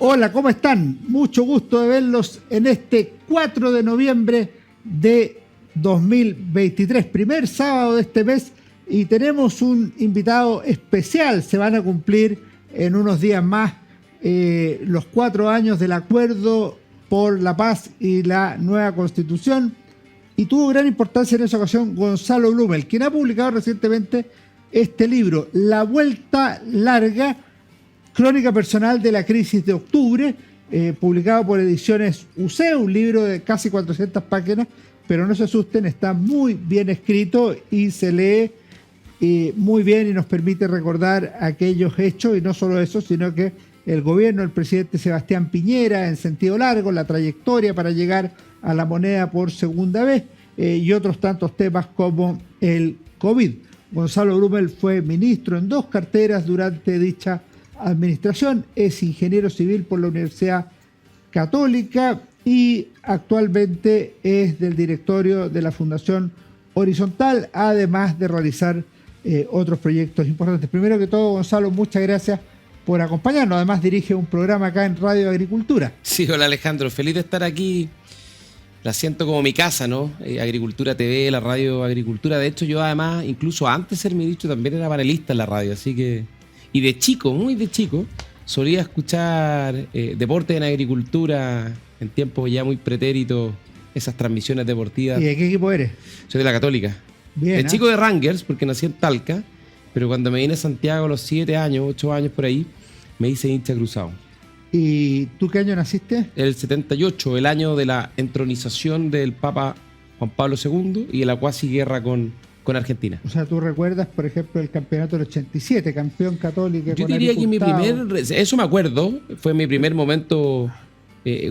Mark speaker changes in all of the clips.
Speaker 1: Hola, ¿cómo están? Mucho gusto de verlos en este 4 de noviembre de 2023, primer sábado de este mes, y tenemos un invitado especial. Se van a cumplir en unos días más los 4 años del Acuerdo por la Paz y la nueva Constitución, y tuvo gran importancia en esa ocasión Gonzalo Blumel, quien ha publicado recientemente este libro, La Vuelta Larga, Crónica Personal de la Crisis de Octubre, publicado por Ediciones UC, un libro de casi 400 páginas, pero no se asusten, está muy bien escrito y se lee muy bien y nos permite recordar aquellos hechos, y no solo eso, sino que el gobierno del presidente Sebastián Piñera, en sentido largo, la trayectoria para llegar a la moneda por segunda vez, y otros tantos temas como el COVID. Gonzalo Blumel fue ministro en 2 carteras durante dicha administración, es ingeniero civil por la Universidad Católica y actualmente es del directorio de la Fundación Horizontal, además de realizar otros proyectos importantes. Primero que todo, Gonzalo, muchas gracias por acompañarnos. Además dirige un programa acá en Radio Agricultura.
Speaker 2: Sí, hola Alejandro, feliz de estar aquí. La siento como mi casa, ¿no? Agricultura TV, la radio Agricultura. De hecho, yo además, incluso antes de ser ministro, también era panelista en la radio, así que... Y de chico, muy de chico, solía escuchar deporte en agricultura en tiempos ya muy pretéritos, esas transmisiones deportivas.
Speaker 1: ¿Y de qué equipo eres?
Speaker 2: Soy de la Católica.
Speaker 1: Bien,
Speaker 2: de chico de Rangers, porque nací en Talca, pero cuando me vine a Santiago a los 7 años, 8 años por ahí, me hice hincha cruzado.
Speaker 1: ¿Y tú qué año naciste?
Speaker 2: El 78, el año de la entronización del Papa Juan Pablo II y de la cuasi guerra con Argentina.
Speaker 1: O sea, ¿tú recuerdas, por ejemplo, el campeonato del 87, campeón Católica?
Speaker 2: Yo diría que eso me acuerdo, fue mi primer momento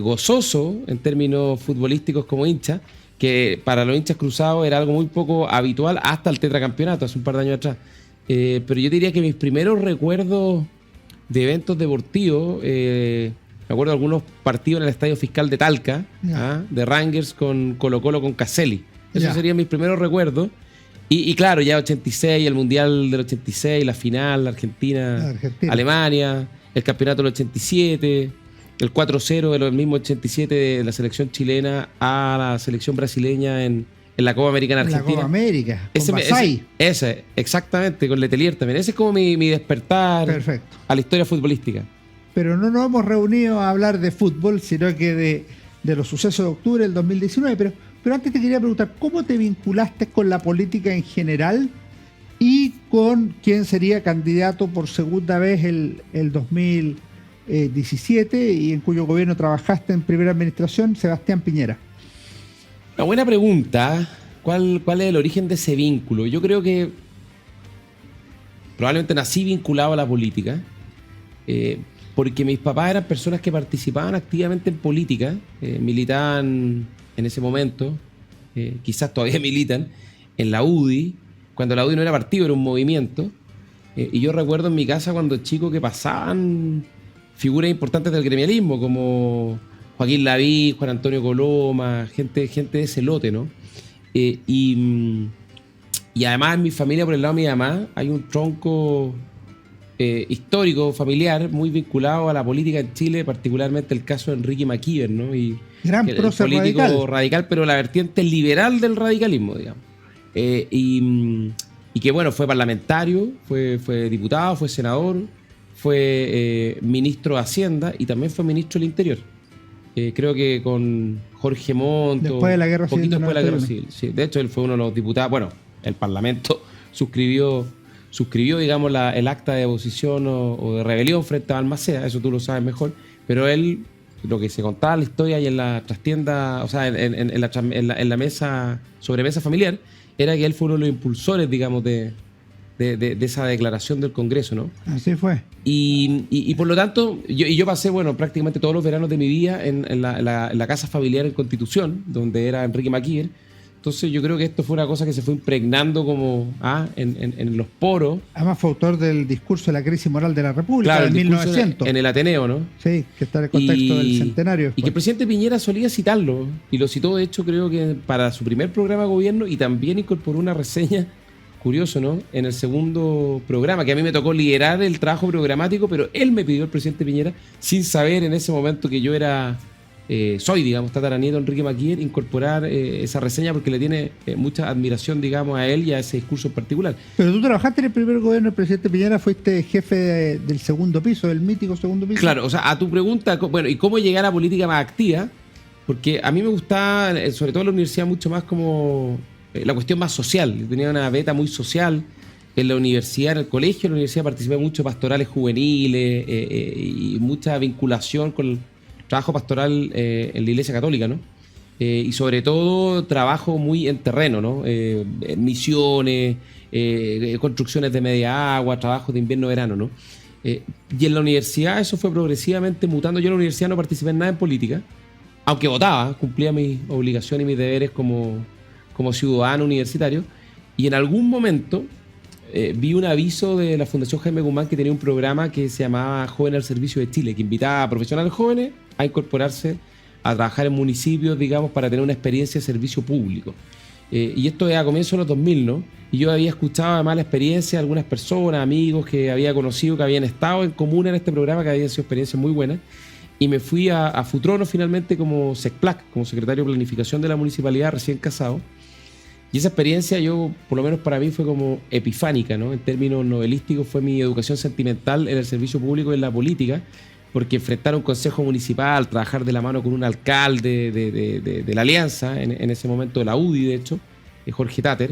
Speaker 2: gozoso en términos futbolísticos como hincha, que para los hinchas cruzados era algo muy poco habitual hasta el tetracampeonato, hace un par de años atrás. Pero yo diría que mis primeros recuerdos de eventos deportivos, me acuerdo de algunos partidos en el Estadio Fiscal de Talca, de Rangers con Colo-Colo con Caselli. Esos serían mis primeros recuerdos. Y claro, ya 86, el Mundial del 86, la final, Argentina, Alemania, el campeonato del 87, el 4-0 del mismo 87 de la selección chilena a la selección brasileña en la Copa Americana Argentina.
Speaker 1: La Copa América, con Basay.
Speaker 2: Ese, exactamente, con Letelier también. Ese es como mi despertar a la historia futbolística.
Speaker 1: Pero no nos hemos reunido a hablar de fútbol, sino que de los sucesos de octubre del 2019. Pero antes te quería preguntar, ¿cómo te vinculaste con la política en general y con quién sería candidato por segunda vez el 2017 y en cuyo gobierno trabajaste en primera administración, Sebastián Piñera?
Speaker 2: Una buena pregunta. ¿Cuál es el origen de ese vínculo? Yo creo que probablemente nací vinculado a la política, porque mis papás eran personas que participaban activamente en política, militaban en ese momento, quizás todavía militan, en la UDI, cuando la UDI no era partido, era un movimiento. Y yo recuerdo en mi casa cuando chico que pasaban figuras importantes del gremialismo, como Joaquín Laví, Juan Antonio Coloma, gente de ese lote, ¿no? Y además en mi familia, por el lado de mi mamá, hay un tronco histórico, familiar, muy vinculado a la política en Chile, particularmente el caso de Enrique Maquíver, ¿no? Y
Speaker 1: gran prócer
Speaker 2: político radical, pero la vertiente liberal del radicalismo, digamos. Y que bueno, fue parlamentario, fue diputado, fue senador, fue ministro de Hacienda y también fue ministro del Interior. Creo que con Jorge Montt,
Speaker 1: después de la guerra civil.
Speaker 2: Poquito después de la guerra civil. Sí. De hecho, él fue uno de los diputados. Bueno, el Parlamento suscribió, digamos, el acta de oposición o de rebelión frente a Balmaceda, eso tú lo sabes mejor, pero él, lo que se contaba en la historia y en la trastienda, o sea, en la mesa, sobremesa familiar, era que él fue uno de los impulsores, digamos, de esa declaración del Congreso, ¿no?
Speaker 1: Así fue.
Speaker 2: Y por lo tanto, yo pasé, bueno, prácticamente todos los veranos de mi vida en la casa familiar en Constitución, donde era Enrique Maquíver. Entonces yo creo que esto fue una cosa que se fue impregnando como en los poros.
Speaker 1: Además fue autor del discurso de la crisis moral de la República,
Speaker 2: claro,
Speaker 1: de 1900.
Speaker 2: En el Ateneo, ¿no?
Speaker 1: Sí, que está en el contexto del centenario.
Speaker 2: Y que el presidente Piñera solía citarlo, y lo citó de hecho creo que para su primer programa de gobierno, y también incorporó una reseña curioso, ¿no? En el segundo programa, que a mí me tocó liderar el trabajo programático, pero él me pidió, el presidente Piñera, sin saber en ese momento que yo soy, digamos, tataranieto Enrique Maquier, incorporar esa reseña porque le tiene mucha admiración, digamos, a él y a ese discurso en particular.
Speaker 1: Pero tú trabajaste en el primer gobierno del presidente Piñera, fuiste jefe del segundo piso, del mítico segundo piso.
Speaker 2: Claro, o sea, a tu pregunta, bueno, ¿y cómo llegar a la política más activa? Porque a mí me gustaba, sobre todo en la universidad, mucho más como la cuestión más social. Yo tenía una beta muy social en la universidad, en el colegio. En la universidad participé mucho en pastorales juveniles y mucha vinculación con el trabajo pastoral en la Iglesia Católica, ¿no? Y sobre todo trabajo muy en terreno, ¿no? Misiones, construcciones de media agua, trabajos de invierno-verano, ¿no? Y en la universidad eso fue progresivamente mutando. Yo en la universidad no participé en nada en política, aunque votaba, cumplía mis obligaciones y mis deberes como ciudadano universitario. Y en algún momento vi un aviso de la Fundación Jaime Guzmán que tenía un programa que se llamaba Jóvenes al Servicio de Chile, que invitaba a profesionales jóvenes a incorporarse a trabajar en municipios, digamos, para tener una experiencia de servicio público. Y esto es a comienzos de los 2000, ¿no? Y yo había escuchado además la experiencia de algunas personas, amigos que había conocido, que habían estado en común en este programa, que habían sido experiencias muy buenas. Y me fui a Futrono finalmente como SECPLAC, como secretario de Planificación de la Municipalidad, recién casado. Y esa experiencia por lo menos para mí fue como epifánica, ¿no? En términos novelísticos fue mi educación sentimental en el servicio público y en la política, porque enfrentar un consejo municipal, trabajar de la mano con un alcalde de la Alianza, en ese momento de la UDI, de hecho, Jorge Tater,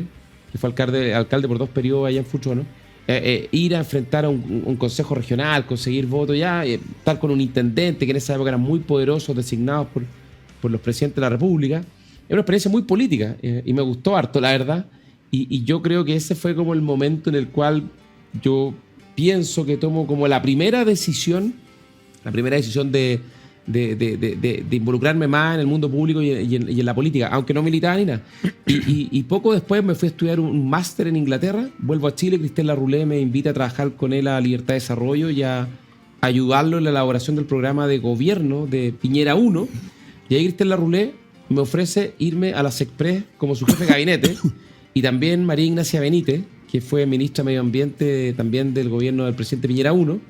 Speaker 2: que fue alcalde por 2 periodos allá en Futrono, ir a enfrentar a un consejo regional, conseguir votos, estar con un intendente, que en esa época eran muy poderosos, designados por los presidentes de la República. Era una experiencia muy política y me gustó harto, la verdad. Y yo creo que ese fue como el momento en el cual yo pienso que tomo como la primera decisión de involucrarme más en el mundo público y en la política, aunque no militaba ni nada. Y poco después me fui a estudiar un máster en Inglaterra, vuelvo a Chile, Cristel Larroulé me invita a trabajar con él a Libertad de Desarrollo y a ayudarlo en la elaboración del programa de gobierno de Piñera 1. Y ahí Cristel Larroulé me ofrece irme a la SECPRES como su jefe de gabinete, y también María Ignacia Benítez, que fue ministra de Medio Ambiente también del gobierno del presidente Piñera 1,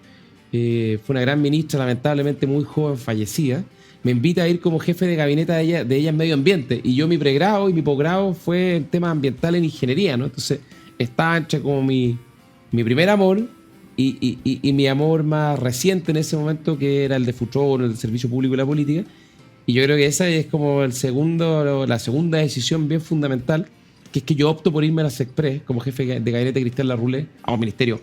Speaker 2: fue una gran ministra, lamentablemente muy joven, fallecida, me invita a ir como jefe de gabinete de ella en Medio Ambiente, y yo mi pregrado y mi posgrado fue en temas ambientales en ingeniería, ¿no? Entonces estaba entre como mi primer amor y mi amor más reciente en ese momento, que era el de Futrono, el servicio público y la política. Y yo creo que esa es como la segunda decisión bien fundamental, que es que yo opto por irme a la SECPRES como jefe de gabinete de Cristel Larroulé, a un ministerio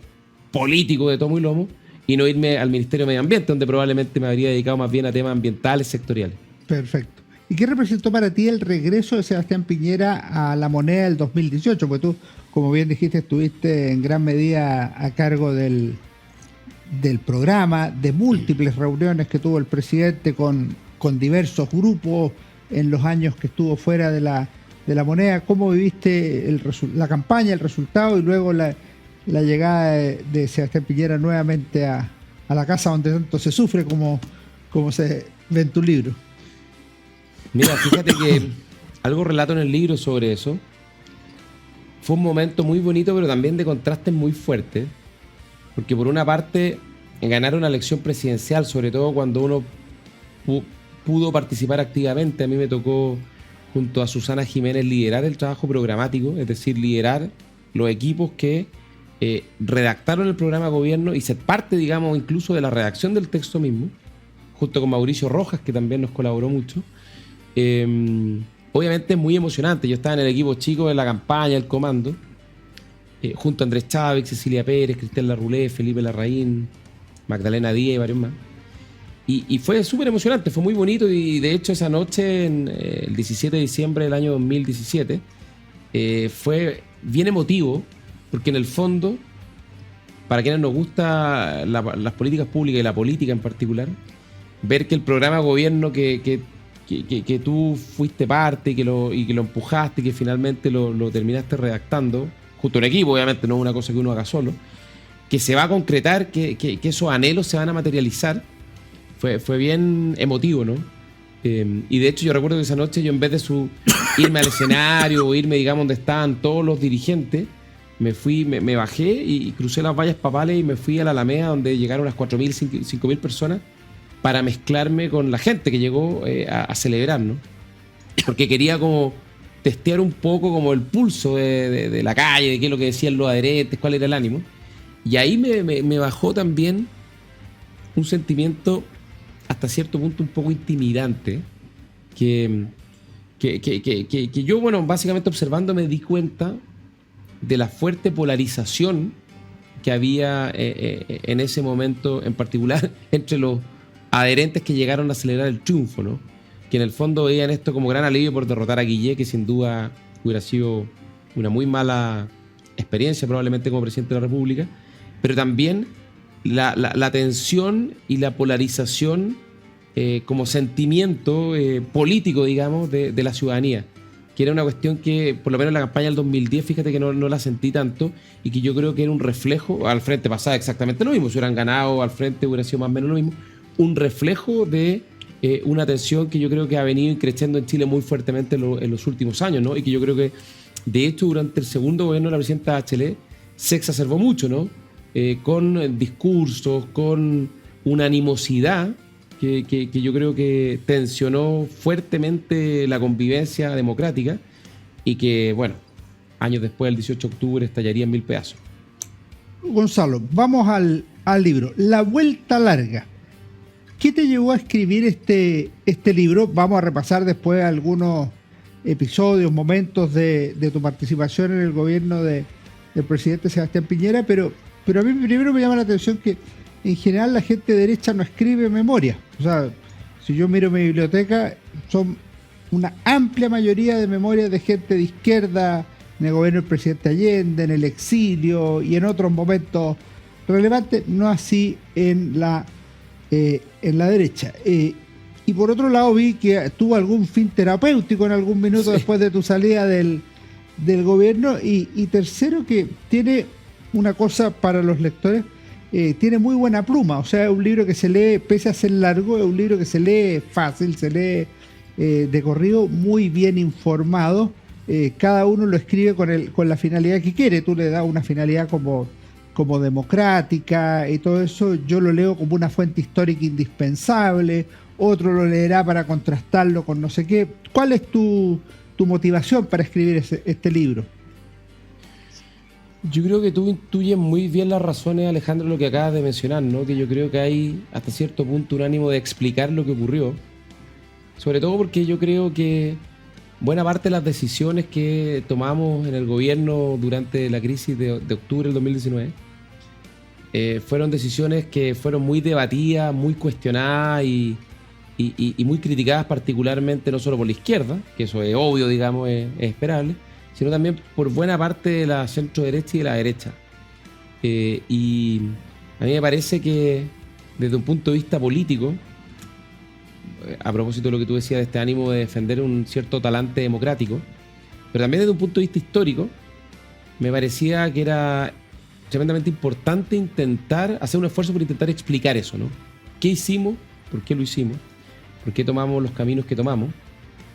Speaker 2: político de tomo y lomo, y no irme al Ministerio de Medio Ambiente, donde probablemente me habría dedicado más bien a temas ambientales sectoriales.
Speaker 1: Perfecto. ¿Y qué representó para ti el regreso de Sebastián Piñera a La Moneda del 2018? Porque tú, como bien dijiste, estuviste en gran medida a cargo del programa, de múltiples reuniones que tuvo el presidente con diversos grupos en los años que estuvo fuera de la Moneda. ¿Cómo viviste la campaña, el resultado y luego la llegada de Sebastián Piñera nuevamente a la casa donde tanto se sufre, como se ve en tu libro?
Speaker 2: Mira, fíjate que algo relato en el libro sobre eso. Fue un momento muy bonito, pero también de contrastes muy fuertes, porque por una parte ganar una elección presidencial, sobre todo cuando uno pudo participar activamente. A mí me tocó, junto a Susana Jiménez, liderar el trabajo programático, es decir, liderar los equipos que redactaron el programa de gobierno y ser parte, digamos, incluso de la redacción del texto mismo, junto con Mauricio Rojas, que también nos colaboró mucho. Obviamente es muy emocionante. Yo estaba en el equipo chico de la campaña, el comando, junto a Andrés Chávez, Cecilia Pérez, Cristel Larroulé, Felipe Larraín, Magdalena Díaz y varios más. Y fue súper emocionante, fue muy bonito. Y de hecho esa noche, el 17 de diciembre del año 2017, fue bien emotivo, porque en el fondo, para quienes nos gusta las políticas públicas y la política en particular, ver que el programa de gobierno que tú fuiste parte y que lo empujaste y que finalmente lo terminaste redactando, junto a un equipo, obviamente no es una cosa que uno haga solo, que se va a concretar, que esos anhelos se van a materializar, fue bien emotivo, ¿no? Y de hecho yo recuerdo que esa noche yo, en vez de irme al escenario o irme, digamos, donde estaban todos los dirigentes, me bajé y crucé las vallas papales y me fui a la Alameda, donde llegaron unas 4.000, 5.000 personas, para mezclarme con la gente que llegó a celebrar, ¿no? Porque quería como testear un poco como el pulso de la calle, de qué es lo que decían los adherentes, cuál era el ánimo. Y ahí me bajó también un sentimiento hasta cierto punto un poco intimidante, que yo, bueno, básicamente observando me di cuenta de la fuerte polarización que había en ese momento, en particular entre los adherentes que llegaron a celebrar el triunfo, ¿no? Que en el fondo veían esto como gran alivio por derrotar a Guillé, que sin duda hubiera sido una muy mala experiencia probablemente como presidente de la República, pero también la tensión y la polarización como sentimiento político, digamos, de la ciudadanía, que era una cuestión que, por lo menos en la campaña del 2010, fíjate que no la sentí tanto, y que yo creo que era un reflejo. Al frente pasaba exactamente lo mismo, si hubieran ganado al frente hubiera sido más o menos lo mismo, un reflejo de una tensión que yo creo que ha venido creciendo en Chile muy fuertemente en los últimos años, ¿no? Y que yo creo que, de hecho, durante el segundo gobierno de la presidenta Bachelet se exacerbó mucho, ¿no? Con discursos, con una animosidad que yo creo que tensionó fuertemente la convivencia democrática, y que, bueno, años después, el 18 de octubre, estallaría en mil pedazos.
Speaker 1: Gonzalo, vamos al libro. La Vuelta Larga. ¿Qué te llevó a escribir este libro? Vamos a repasar después algunos episodios, momentos de tu participación en el gobierno del presidente Sebastián Piñera, pero a mí primero me llama la atención que en general la gente de derecha no escribe memoria. O sea, si yo miro mi biblioteca, son una amplia mayoría de memorias de gente de izquierda en el gobierno del presidente Allende, en el exilio y en otros momentos relevantes, no así en la derecha. Y por otro lado vi que tuvo algún fin terapéutico en algún minuto después de tu salida del gobierno, y tercero, que tiene una cosa para los lectores, tiene muy buena pluma. O sea, es un libro que se lee, pese a ser largo, es un libro que se lee fácil, se lee de corrido, muy bien informado. Cada uno lo escribe con la finalidad que quiere. Tú le das una finalidad como democrática y todo eso. Yo lo leo como una fuente histórica indispensable, otro lo leerá para contrastarlo con no sé qué. ¿Cuál es tu motivación para escribir este libro?
Speaker 2: Yo creo que tú intuyes muy bien las razones, Alejandro, lo que acabas de mencionar, ¿no? Que yo creo que hay hasta cierto punto un ánimo de explicar lo que ocurrió, sobre todo porque yo creo que buena parte de las decisiones que tomamos en el gobierno durante la crisis de octubre del 2019 fueron decisiones que fueron muy debatidas, muy cuestionadas y muy criticadas, particularmente no solo por la izquierda, que eso es obvio, digamos, es esperable, sino también por buena parte de la centro derecha y de la derecha. Y a mí me parece que desde un punto de vista político, a propósito de lo que tú decías de este ánimo de defender un cierto talante democrático, pero también desde un punto de vista histórico, me parecía que era tremendamente importante intentar hacer un esfuerzo por intentar explicar eso, ¿no? ¿Qué hicimos? ¿Por qué lo hicimos? ¿Por qué tomamos los caminos que tomamos?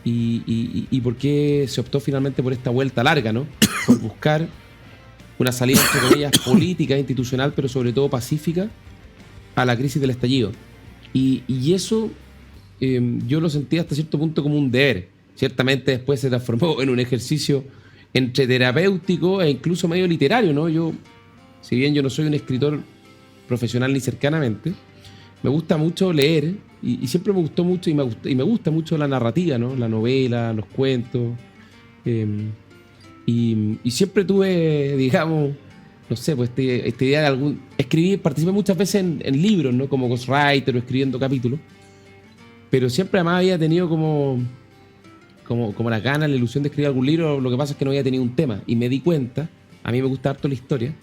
Speaker 2: Y por qué se optó finalmente por esta vuelta larga, ¿no? Por buscar una salida, entre comillas, política, institucional, pero sobre todo pacífica, a la crisis del estallido. Y eso yo lo sentí hasta cierto punto como un deber. Ciertamente después se transformó en un ejercicio entre terapéutico e incluso medio literario, ¿no? Si bien yo no soy un escritor profesional ni cercanamente, me gusta mucho leer, y siempre me gustó mucho y me gusta mucho la narrativa, ¿no? La novela, los cuentos, y siempre tuve, digamos, no sé, pues esta idea de participé muchas veces en libros, ¿no? Como ghostwriter o escribiendo capítulos, pero siempre además había tenido como la gana, la ilusión de escribir algún libro. Lo que pasa es que no había tenido un tema, y me di cuenta, a mí me gusta harto la historia,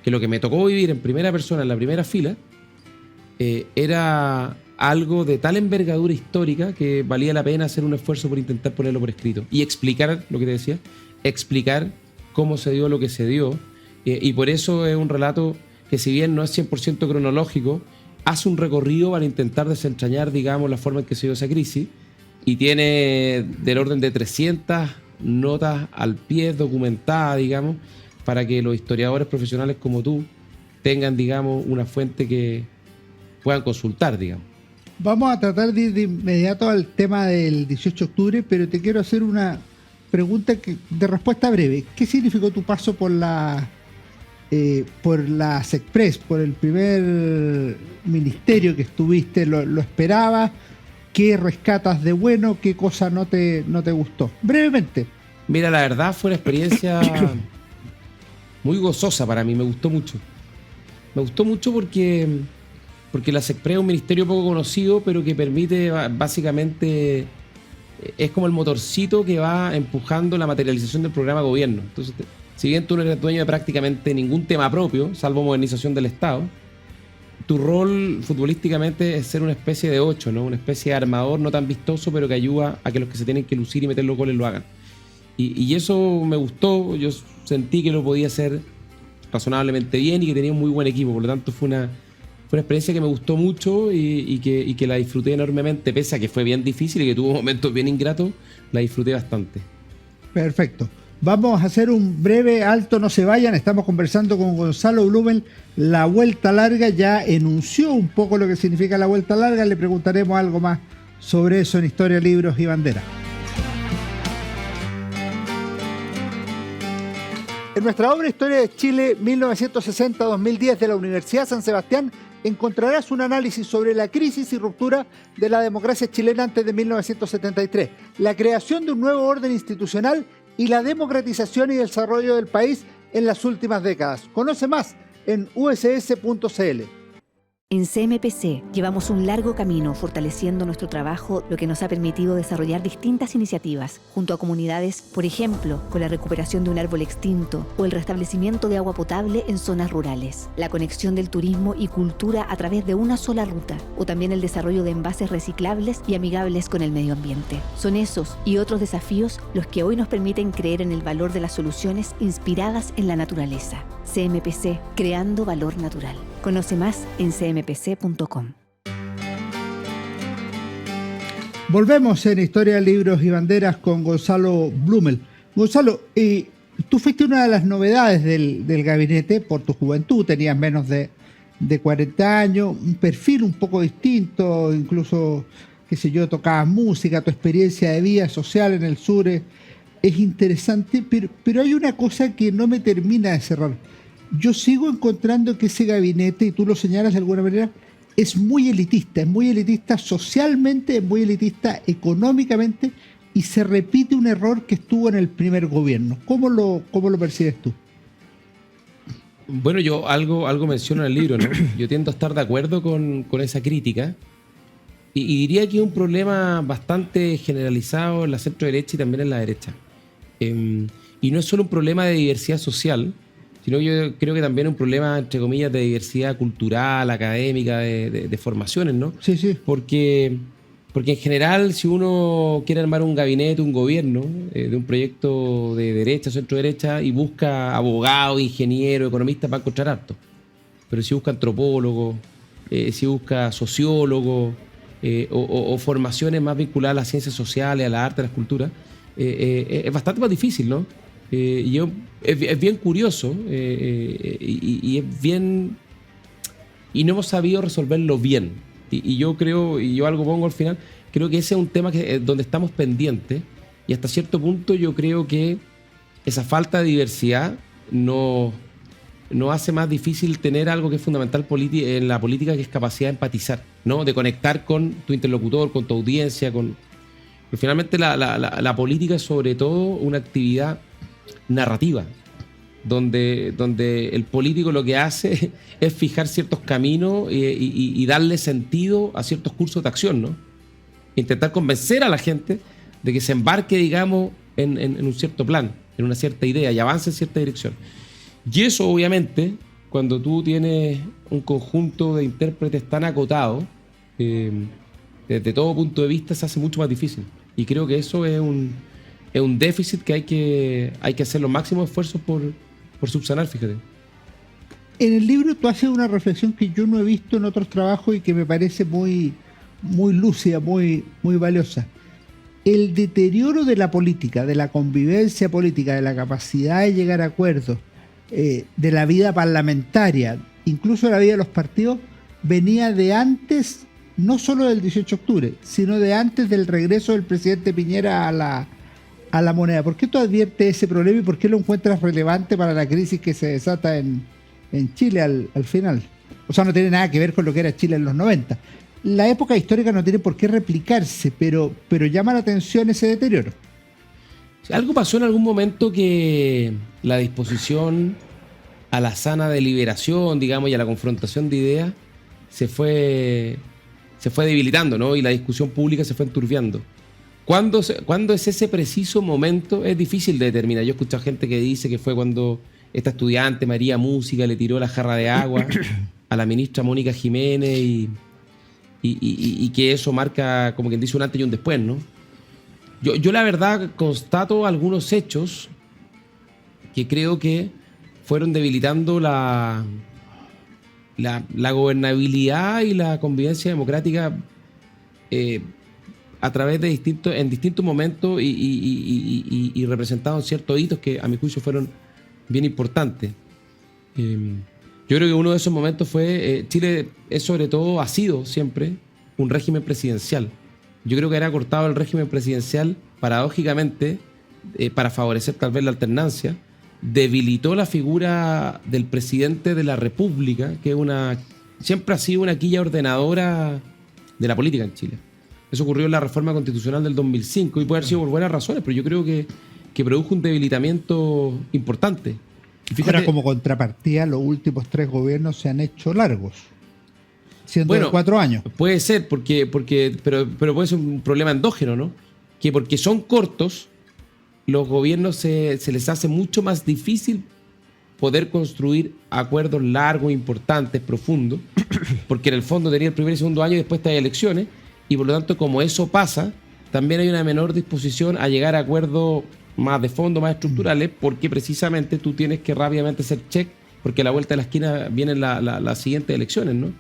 Speaker 2: que lo que me tocó vivir en primera persona, en la primera fila, era algo de tal envergadura histórica que valía la pena hacer un esfuerzo por intentar ponerlo por escrito y explicar lo que te decía, explicar cómo se dio lo que se dio, y por eso es un relato que, si bien no es 100% cronológico, hace un recorrido para intentar desentrañar, digamos, la forma en que se dio esa crisis, y tiene del orden de 300 notas al pie documentadas, digamos, para que los historiadores profesionales como tú tengan, digamos, una fuente que puedan consultar, digamos.
Speaker 1: Vamos a tratar de ir de inmediato al tema del 18 de octubre, pero te quiero hacer una pregunta de respuesta breve. ¿Qué significó tu paso por la SECPRES, por el primer ministerio que estuviste? ¿Lo esperabas? ¿Qué rescatas de bueno? ¿Qué cosa no te gustó? Brevemente.
Speaker 2: Mira, la verdad fue una experiencia muy gozosa para mí, me gustó mucho. Me gustó mucho porque la SECPRES es un ministerio poco conocido, pero que permite básicamente, es como el motorcito que va empujando la materialización del programa de gobierno. Entonces, si bien tú no eres dueño de prácticamente ningún tema propio, salvo modernización del Estado, tu rol futbolísticamente es ser una especie de 8, ¿no? Una especie de armador no tan vistoso, pero que ayuda a que los que se tienen que lucir y meter los goles lo hagan. Y eso me gustó, yo sentí que lo podía hacer razonablemente bien y que tenía un muy buen equipo, por lo tanto fue una experiencia que me gustó mucho y que la disfruté enormemente, pese a que fue bien difícil y que tuvo momentos bien ingratos, la disfruté bastante.
Speaker 1: Perfecto. Vamos a hacer un breve alto, no se vayan, estamos conversando con Gonzalo Blumel. La vuelta larga ya enunció un poco lo que significa la vuelta larga, le preguntaremos algo más sobre eso en Historia, Libros y Bandera. En nuestra obra Historia de Chile 1960-2010 de la Universidad San Sebastián encontrarás un análisis sobre la crisis y ruptura de la democracia chilena antes de 1973, la creación de un nuevo orden institucional y la democratización y desarrollo del país en las últimas décadas. Conoce más en uss.cl.
Speaker 3: En CMPC llevamos un largo camino fortaleciendo nuestro trabajo, lo que nos ha permitido desarrollar distintas iniciativas junto a comunidades, por ejemplo, con la recuperación de un árbol extinto o el restablecimiento de agua potable en zonas rurales, la conexión del turismo y cultura a través de una sola ruta, o también el desarrollo de envases reciclables y amigables con el medio ambiente. Son esos y otros desafíos los que hoy nos permiten creer en el valor de las soluciones inspiradas en la naturaleza. CMPC, creando valor natural. Conoce más en cmpc.com.
Speaker 1: Volvemos en Historia, Libros y Banderas con Gonzalo Blumel. Gonzalo, tú fuiste una de las novedades del gabinete por tu juventud, tenías menos de 40 años, un perfil un poco distinto, incluso, qué sé yo, tocabas música, tu experiencia de vida social en el sur es interesante, pero hay una cosa que no me termina de cerrar. Yo sigo encontrando que ese gabinete, y tú lo señalas de alguna manera, es muy elitista socialmente, es muy elitista económicamente, y se repite un error que estuvo en el primer gobierno. ¿Cómo lo percibes tú?
Speaker 2: Bueno, yo algo menciono en el libro, ¿no? Yo tiendo a estar de acuerdo con esa crítica y diría que es un problema bastante generalizado en la centro derecha y también en la derecha. Y no es solo un problema de diversidad social, sino que yo creo que también es un problema, entre comillas, de diversidad cultural, académica, de formaciones, ¿no?
Speaker 1: Sí, sí.
Speaker 2: Porque en general, si uno quiere armar un gabinete, un gobierno, de un proyecto de derecha, centro-derecha, y busca abogados, ingenieros, economistas, va a encontrar harto. Pero si busca antropólogos, si busca sociólogos, o formaciones más vinculadas a las ciencias sociales, a las artes, a las culturas, es bastante más difícil, ¿no? Es bien curioso y es bien... Y no hemos sabido resolverlo bien. Y yo creo, y yo algo pongo al final, creo que ese es un tema donde estamos pendientes, y hasta cierto punto yo creo que esa falta de diversidad no hace más difícil tener algo que es fundamental en la política, que es capacidad de empatizar, ¿no? De conectar con tu interlocutor, con tu audiencia, Pero finalmente la política es sobre todo una actividad narrativa, donde el político lo que hace es fijar ciertos caminos y darle sentido a ciertos cursos de acción, ¿no? Intentar convencer a la gente de que se embarque, digamos, en un cierto plan, en una cierta idea y avance en cierta dirección. Y eso, obviamente, cuando tú tienes un conjunto de intérpretes tan acotado, desde todo punto de vista se hace mucho más difícil. Y creo que eso es un déficit que hay que hacer los máximos esfuerzos por subsanar, fíjate.
Speaker 1: En el libro tú haces una reflexión que yo no he visto en otros trabajos y que me parece muy, muy lúcida, muy, muy valiosa. El deterioro de la política, de la convivencia política, de la capacidad de llegar a acuerdos, de la vida parlamentaria, incluso la vida de los partidos, venía de antes, no solo del 18 de octubre, sino de antes del regreso del presidente Piñera a la moneda. ¿Por qué tú adviertes ese problema y por qué lo encuentras relevante para la crisis que se desata en Chile al final? O sea, no tiene nada que ver con lo que era Chile en los 90. La época histórica no tiene por qué replicarse, pero llama la atención ese deterioro.
Speaker 2: Algo pasó en algún momento que la disposición a la sana deliberación, digamos, y a la confrontación de ideas se fue debilitando, ¿no? Y la discusión pública se fue enturbiando. ¿Cuándo es ese preciso momento? Es difícil de determinar. Yo he escuchado gente que dice que fue cuando esta estudiante, María Música, le tiró la jarra de agua a la ministra Mónica Jiménez y que eso marca, como quien dice, un antes y un después, ¿no? Yo la verdad constato algunos hechos que creo que fueron debilitando la gobernabilidad y la convivencia democrática a través de distintos momentos y representados ciertos hitos que a mi juicio fueron bien importantes. Yo creo que uno de esos momentos fue, Chile es sobre todo, ha sido siempre un régimen presidencial. Yo creo que era cortado el régimen presidencial, paradójicamente, para favorecer tal vez la alternancia, debilitó la figura del presidente de la República, que siempre ha sido una quilla ordenadora de la política en Chile. Eso ocurrió en la reforma constitucional del 2005 y puede haber sido por buenas razones, pero yo creo que produjo un debilitamiento importante. Y fíjate,
Speaker 1: ahora, como contrapartida, los últimos 3 gobiernos se han hecho largos, siendo de 4 años.
Speaker 2: Puede ser, pero puede ser un problema endógeno, ¿no? Que porque son cortos, los gobiernos se les hace mucho más difícil poder construir acuerdos largos, importantes, profundos, porque en el fondo tenía el primer y segundo año y después hay elecciones, y por lo tanto, como eso pasa, también hay una menor disposición a llegar a acuerdos más de fondo, más estructurales, porque precisamente tú tienes que rápidamente hacer check, porque a la vuelta de la esquina vienen las siguientes elecciones, ¿no?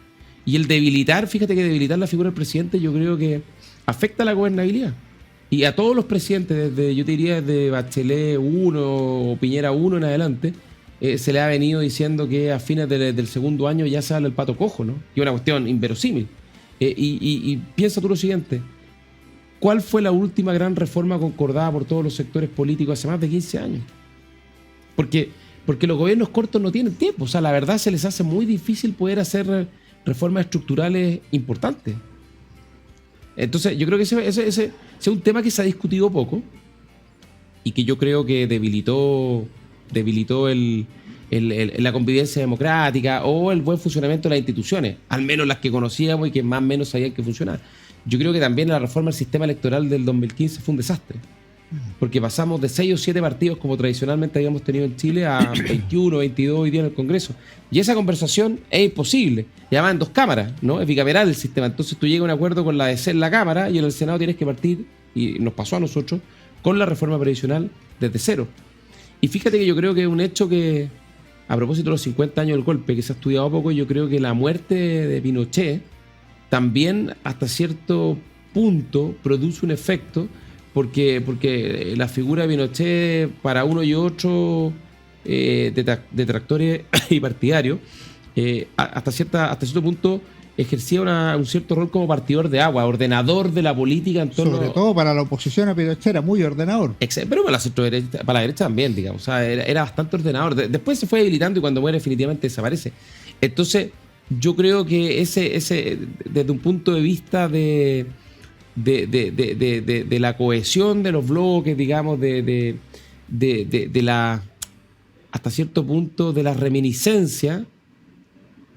Speaker 2: Y fíjate que debilitar la figura del presidente yo creo que afecta a la gobernabilidad. Y a todos los presidentes, yo te diría desde Bachelet 1 o Piñera 1 en adelante, se le ha venido diciendo que a fines del segundo año ya sale el pato cojo, ¿no? Y una cuestión inverosímil. Y piensa tú lo siguiente, ¿cuál fue la última gran reforma concordada por todos los sectores políticos hace más de 15 años? Porque los gobiernos cortos no tienen tiempo, o sea, la verdad se les hace muy difícil poder hacer reformas estructurales importantes. Entonces, yo creo que ese es un tema que se ha discutido poco y que yo creo que debilitó la convivencia democrática o el buen funcionamiento de las instituciones, al menos las que conocíamos y que más o menos sabían que funcionaban. Yo creo que también la reforma del sistema electoral del 2015 fue un desastre, porque pasamos de 6 o 7 partidos como tradicionalmente habíamos tenido en Chile a 21, 22 hoy día en el Congreso. Y esa conversación es imposible. Y además en 2 cámaras, ¿no? Es bicameral el sistema. Entonces tú llegas a un acuerdo con la DC en la Cámara y en el Senado tienes que partir, y nos pasó a nosotros, con la reforma previsional desde cero. Y fíjate que yo creo que es un hecho que, a propósito de los 50 años del golpe, que se ha estudiado poco, yo creo que la muerte de Pinochet también hasta cierto punto produce un efecto, porque la figura de Pinochet para uno y otro detractores y partidarios hasta cierto punto ejercía un cierto rol como partidor de agua, ordenador de la política en torno...
Speaker 1: Sobre todo para la oposición a Pinochet era muy ordenador.
Speaker 2: Pero para la derecha también, digamos. O sea, era bastante ordenador. Después se fue debilitando y cuando muere definitivamente desaparece. Entonces, yo creo que ese desde un punto de vista de la cohesión de los bloques, digamos, de la, hasta cierto punto, de la reminiscencia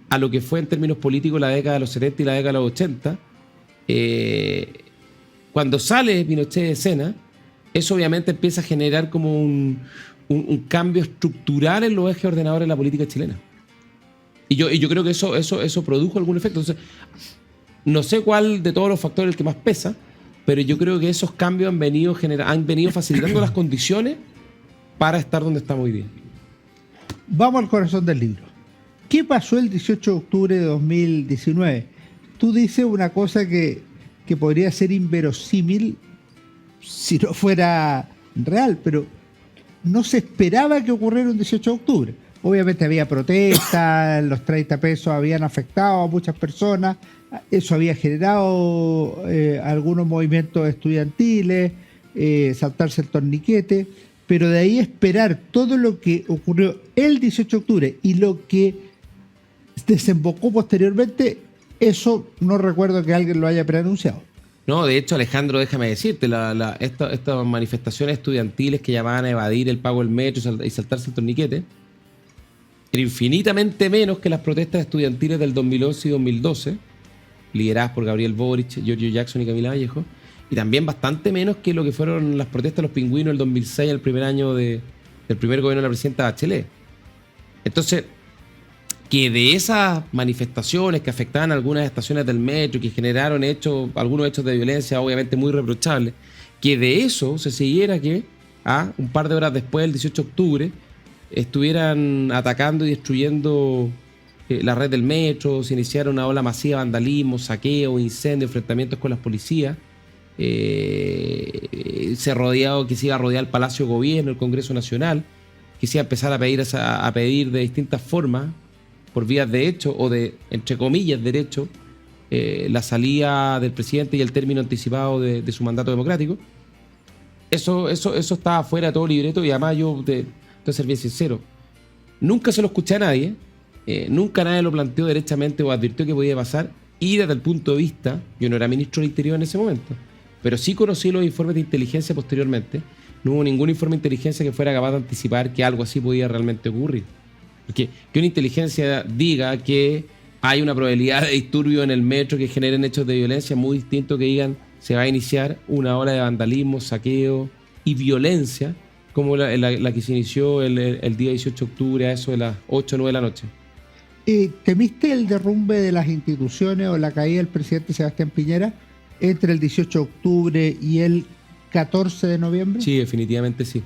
Speaker 2: a lo que fue en términos políticos la década de los 70 y la década de los 80, cuando sale Pinochet de escena, eso obviamente empieza a generar como un cambio estructural en los ejes ordenadores de la política chilena. Y yo creo que eso produjo algún efecto. Entonces, no sé cuál de todos los factores el que más pesa, pero yo creo que esos cambios han venido facilitando las condiciones para estar donde estamos hoy día.
Speaker 1: Vamos al corazón del libro. ¿Qué pasó el 18 de octubre de 2019? Tú dices una cosa que podría ser inverosímil si no fuera real, pero no se esperaba que ocurriera un 18 de octubre. obviamente había protestas, los 30 pesos habían afectado a muchas personas, eso había generado algunos movimientos estudiantiles, saltarse el torniquete, pero de ahí esperar todo lo que ocurrió el 18 de octubre y lo que desembocó posteriormente, eso no recuerdo que alguien lo haya preanunciado.
Speaker 2: No, de hecho, Alejandro, déjame decirte, estas manifestaciones estudiantiles que llamaban a evadir el pago del metro y saltarse el torniquete, era infinitamente menos que las protestas estudiantiles del 2011 y 2012, lideradas por Gabriel Boric, Giorgio Jackson y Camila Vallejo, y también bastante menos que lo que fueron las protestas de los pingüinos del 2006, el primer año del primer gobierno de la presidenta Bachelet. Entonces, que de esas manifestaciones que afectaban algunas estaciones del metro, que generaron algunos hechos de violencia obviamente muy reprochables, que de eso se siguiera que un par de horas después, el 18 de octubre, estuvieran atacando y destruyendo la red del metro, se iniciara una ola masiva de vandalismo, saqueo, incendio, enfrentamientos con las policías, que se iba a rodear el Palacio de Gobierno, el Congreso Nacional, que se iba a empezar a pedir de distintas formas, por vías de hecho o de, entre comillas, derecho, la salida del presidente y el término anticipado de su mandato democrático. Eso estaba fuera de todo libreto, y además yo te voy a ser bien sincero, nunca se lo escuché a nadie, nunca nadie lo planteó derechamente o advirtió que podía pasar, y desde el punto de vista, yo no era ministro del Interior en ese momento, pero sí conocí los informes de inteligencia posteriormente. No hubo ningún informe de inteligencia que fuera capaz de anticipar que algo así podía realmente ocurrir. Que una inteligencia diga que hay una probabilidad de disturbio en el metro que generen hechos de violencia muy distinto que digan se va a iniciar una ola de vandalismo, saqueo y violencia como la que se inició el día 18 de octubre a eso de las 8 o 9 de la noche.
Speaker 1: ¿Temiste el derrumbe de las instituciones o la caída del presidente Sebastián Piñera entre el 18 de octubre y el 14 de noviembre?
Speaker 2: Sí, definitivamente sí.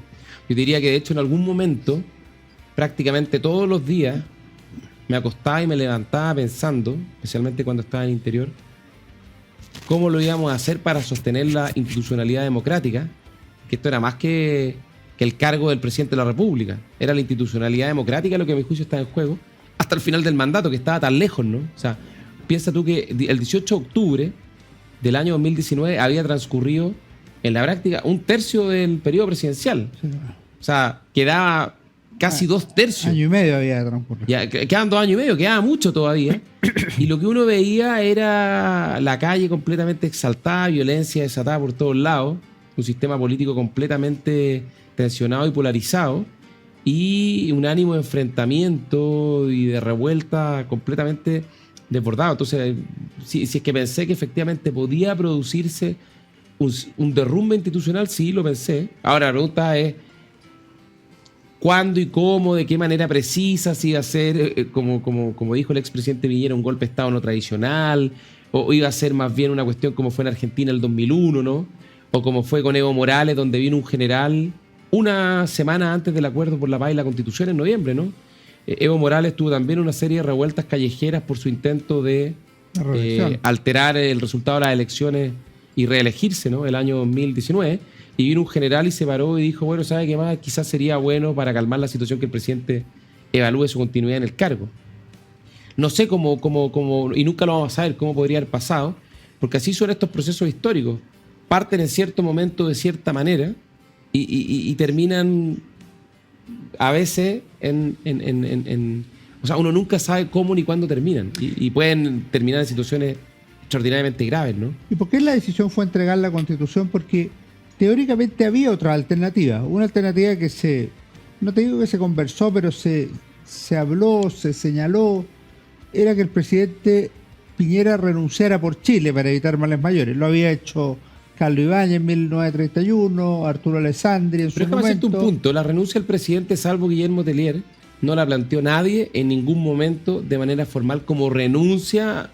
Speaker 2: Yo diría que de hecho en algún momento, prácticamente todos los días, me acostaba y me levantaba pensando, especialmente cuando estaba en el interior, cómo lo íbamos a hacer para sostener la institucionalidad democrática, que esto era más que el cargo del presidente de la República, era la institucionalidad democrática lo que a mi juicio estaba en juego, hasta el final del mandato, que estaba tan lejos, ¿no? O sea, piensa tú que el 18 de octubre del año 2019 había transcurrido en la práctica un tercio del periodo presidencial. O sea, quedaba casi 2/3.
Speaker 1: Año y medio había transcurrido.
Speaker 2: Ya, quedaban 2 años y medio, quedaba mucho todavía. Y lo que uno veía era la calle completamente exaltada, violencia desatada por todos lados, un sistema político completamente tensionado y polarizado, y un ánimo de enfrentamiento y de revuelta completamente desbordado. Entonces, si es que pensé que efectivamente podía producirse un derrumbe institucional, sí, lo pensé. Ahora la pregunta es cuándo y cómo, de qué manera precisa, si iba a ser, como dijo el expresidente Piñera, un golpe de Estado no tradicional, o iba a ser más bien una cuestión como fue en Argentina el 2001, ¿no? O como fue con Evo Morales, donde vino un general una semana antes del acuerdo por la paz y la Constitución en noviembre, ¿no? Evo Morales tuvo también una serie de revueltas callejeras por su intento de alterar el resultado de las elecciones y reelegirse, ¿no? El año 2019. Y vino un general y se paró y dijo, bueno, ¿sabe qué más? Quizás sería bueno para calmar la situación que el presidente evalúe su continuidad en el cargo. No sé cómo, y nunca lo vamos a saber, cómo podría haber pasado, porque así son estos procesos históricos. Parten en cierto momento de cierta manera y terminan a veces o sea, uno nunca sabe cómo ni cuándo terminan. Y pueden terminar en situaciones extraordinariamente graves, ¿no?
Speaker 1: ¿Y por qué la decisión fue entregar la Constitución? Porque teóricamente había otra alternativa, una alternativa que no te digo que se conversó, pero se habló, se señaló, era que el presidente Piñera renunciara por Chile para evitar males mayores. Lo había hecho Carlos Ibáñez en 1931, Arturo Alessandri en su momento. Pero déjame hacerte
Speaker 2: un punto, la renuncia del presidente, salvo Guillermo Tellier, no la planteó nadie en ningún momento de manera formal como renuncia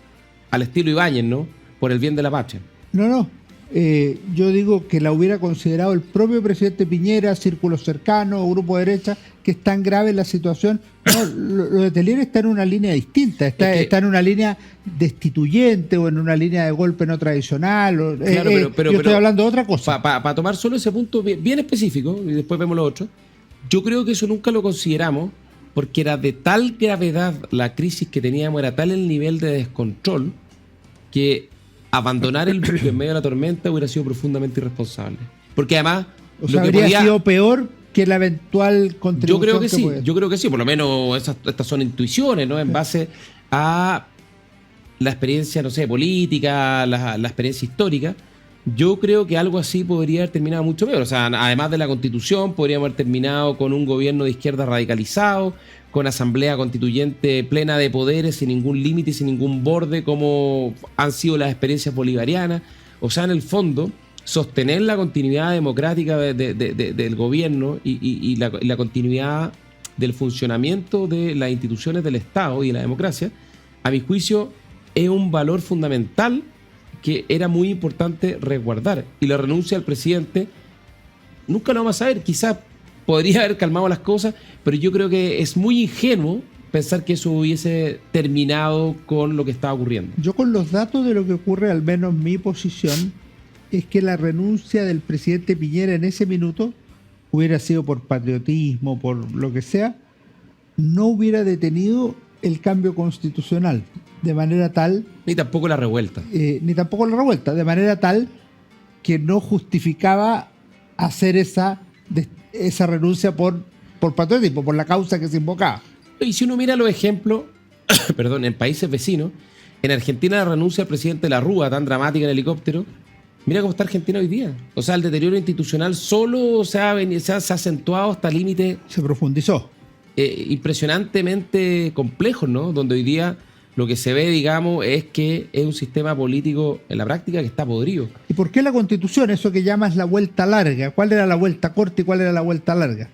Speaker 2: al estilo Ibáñez, ¿no? Por el bien de la patria.
Speaker 1: No. Yo digo que la hubiera considerado el propio presidente Piñera, círculos cercanos, grupo de derecha, que es tan grave la situación. No, lo de Tellier está en una línea distinta, está en una línea destituyente o en una línea de golpe no tradicional. Claro, pero yo estoy hablando de otra cosa.
Speaker 2: Para tomar solo ese punto bien específico, y después vemos lo otro, yo creo que eso nunca lo consideramos porque era de tal gravedad la crisis que teníamos, era tal el nivel de descontrol, que abandonar el buque en medio de la tormenta hubiera sido profundamente irresponsable. Porque además...
Speaker 1: O sea, habría sido peor que la eventual contribución.
Speaker 2: Yo creo que sí, por lo menos estas son intuiciones, ¿no? En base a la experiencia, no sé, política, la experiencia histórica. Yo creo que algo así podría haber terminado mucho peor. O sea, además de la Constitución, podríamos haber terminado con un gobierno de izquierda radicalizado, con asamblea constituyente plena de poderes, sin ningún límite, sin ningún borde, como han sido las experiencias bolivarianas. O sea, en el fondo, sostener la continuidad democrática del gobierno y la continuidad del funcionamiento de las instituciones del Estado y de la democracia, a mi juicio, es un valor fundamental que era muy importante resguardar. Y la renuncia del presidente, nunca lo vamos a saber, quizás podría haber calmado las cosas, pero yo creo que es muy ingenuo pensar que eso hubiese terminado con lo que estaba ocurriendo.
Speaker 1: Yo con los datos de lo que ocurre, al menos mi posición, es que la renuncia del presidente Piñera en ese minuto, hubiera sido por patriotismo, por lo que sea, no hubiera detenido el cambio constitucional, de manera tal...
Speaker 2: Ni tampoco la revuelta.
Speaker 1: De manera tal que no justificaba hacer esa renuncia por patriotismo, por la causa que se invocaba.
Speaker 2: Y si uno mira los ejemplos, perdón, en países vecinos, en Argentina la renuncia del presidente de la Rúa, tan dramática en helicóptero, mira cómo está Argentina hoy día. O sea, el deterioro institucional solo se ha acentuado hasta límites...
Speaker 1: Se profundizó.
Speaker 2: Impresionantemente complejos, ¿no? Donde hoy día lo que se ve, digamos, es que es un sistema político en la práctica que está podrido.
Speaker 1: ¿Y por qué la Constitución, eso que llamas la vuelta larga? ¿Cuál era la vuelta corta y cuál era la vuelta larga?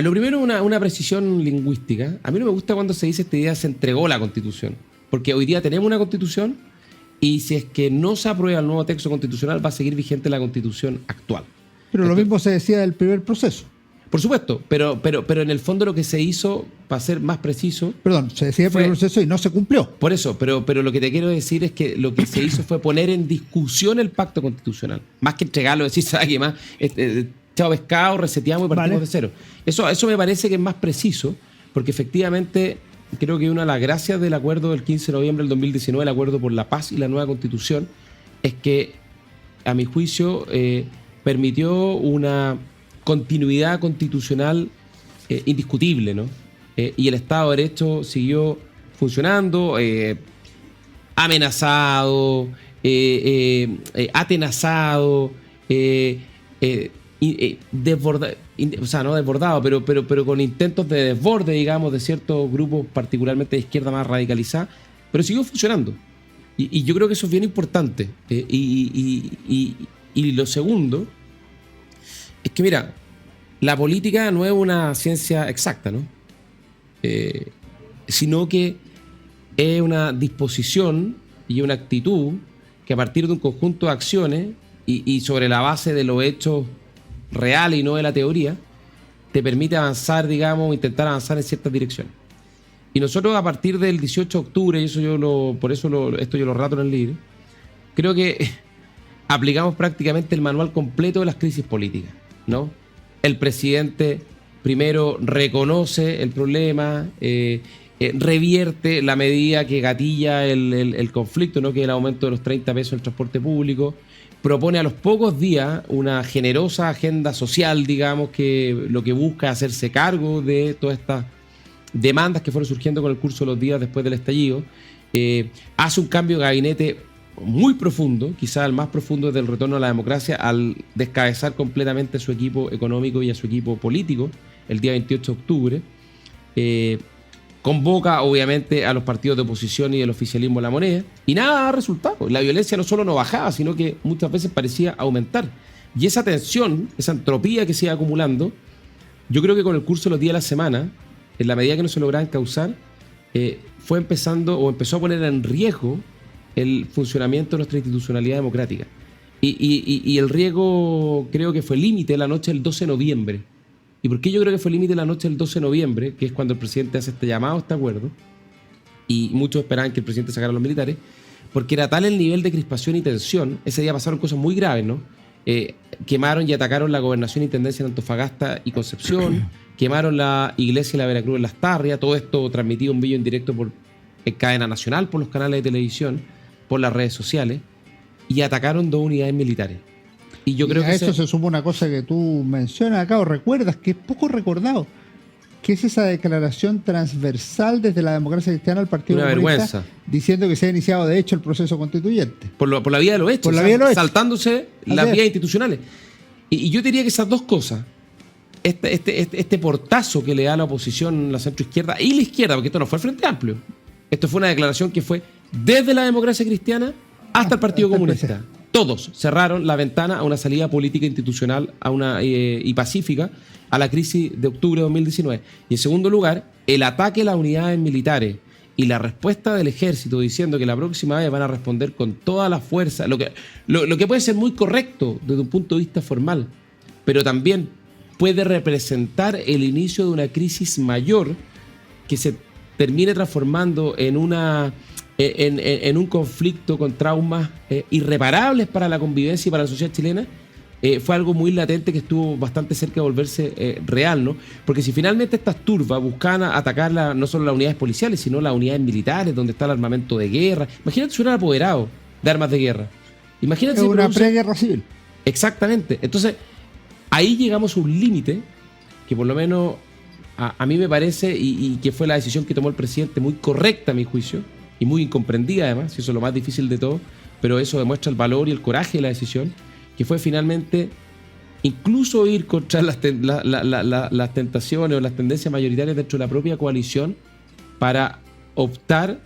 Speaker 2: Lo primero, una precisión lingüística. A mí no me gusta cuando se dice esta idea, se entregó la Constitución. Porque hoy día tenemos una Constitución y si es que no se aprueba el nuevo texto constitucional, va a seguir vigente la Constitución actual.
Speaker 1: Pero lo mismo se decía del primer proceso.
Speaker 2: Por supuesto, pero en el fondo lo que se hizo, para ser más preciso...
Speaker 1: Perdón, se decía el primer proceso y no se cumplió.
Speaker 2: Por eso, pero lo que te quiero decir es que lo que se hizo fue poner en discusión el pacto constitucional. Más que entregarlo, decir, ¿sabes qué más? Chao pescado, reseteamos y partimos de cero. Eso me parece que es más preciso, porque efectivamente creo que una de las gracias del acuerdo del 15 de noviembre del 2019, el acuerdo por la paz y la nueva constitución, es que, a mi juicio, permitió una continuidad constitucional indiscutible, ¿no? Y el Estado de Derecho siguió funcionando, amenazado, atenazado, no desbordado, pero con intentos de desborde, digamos, de ciertos grupos, particularmente de izquierda más radicalizada, pero siguió funcionando. Y yo creo que eso es bien importante. Y lo segundo es que, mira, la política no es una ciencia exacta, ¿no? Sino que es una disposición y una actitud que a partir de un conjunto de acciones y sobre la base de los hechos reales y no de la teoría, te permite avanzar, digamos, intentar avanzar en ciertas direcciones. Y nosotros a partir del 18 de octubre, y esto yo lo relato en el libro, creo que aplicamos prácticamente el manual completo de las crisis políticas, ¿no? El presidente primero reconoce el problema, revierte la medida que gatilla el conflicto, ¿no? Que es el aumento de los 30 pesos en el transporte público, propone a los pocos días una generosa agenda social, digamos, que lo que busca es hacerse cargo de todas estas demandas que fueron surgiendo con el curso de los días después del estallido, hace un cambio de gabinete muy profundo, quizás el más profundo desde el retorno a la democracia, al descabezar completamente a su equipo económico y a su equipo político el día 28 de octubre. Convoca obviamente a los partidos de oposición y del oficialismo a la moneda y nada da resultado. La violencia no solo no bajaba, sino que muchas veces parecía aumentar. Y esa tensión, esa entropía que se iba acumulando, yo creo que con el curso de los días de la semana, en la medida que no se lograban causar, empezó a poner en riesgo el funcionamiento de nuestra institucionalidad democrática. Y el riesgo creo que fue límite la noche del 12 de noviembre. ¿Y por qué yo creo que fue límite la noche del 12 de noviembre? Que es cuando el presidente hace este llamado, este acuerdo, y muchos esperaban que el presidente sacara a los militares, porque era tal el nivel de crispación y tensión. Ese día pasaron cosas muy graves, ¿no? quemaron y atacaron la gobernación e intendencia en Antofagasta y Concepción, quemaron la iglesia de la Veracruz en Las Tarrias, todo esto transmitido en vivo en directo en cadena nacional, por los canales de televisión, por las redes sociales, y atacaron 2 unidades militares. Y yo creo
Speaker 1: a
Speaker 2: que
Speaker 1: eso se suma una cosa que tú mencionas acá, o recuerdas, que es poco recordado, que es esa declaración transversal desde la democracia cristiana al Partido Comunista, diciendo que se ha iniciado de hecho el proceso constituyente.
Speaker 2: Por la vía de los hechos, saltándose las vías institucionales. Y yo diría que esas dos cosas, este portazo que le da la oposición, la centroizquierda y la izquierda, porque esto no fue el Frente Amplio, esto fue una declaración que fue desde la democracia cristiana hasta el Partido Comunista. Todos cerraron la ventana a una salida política institucional y pacífica a la crisis de octubre de 2019. Y en segundo lugar, el ataque a las unidades militares y la respuesta del ejército diciendo que la próxima vez van a responder con toda la fuerza, lo que puede ser muy correcto desde un punto de vista formal, pero también puede representar el inicio de una crisis mayor que se termine transformando en un conflicto con traumas irreparables para la convivencia y para la sociedad chilena. Fue algo muy latente que estuvo bastante cerca de volverse real, ¿no? Porque si finalmente estas turbas buscaban atacar no solo las unidades policiales, sino las unidades militares, donde está el armamento de guerra. Imagínate si hubieran apoderado de armas de guerra. Imagínate
Speaker 1: es una preguerra civil.
Speaker 2: Exactamente. Entonces, ahí llegamos a un límite que por lo menos a mí me parece, y que fue la decisión que tomó el presidente, muy correcta a mi juicio, y muy incomprendida además, y eso es lo más difícil de todo, pero eso demuestra el valor y el coraje de la decisión, que fue finalmente incluso ir contra las tentaciones o las tendencias mayoritarias dentro de la propia coalición para optar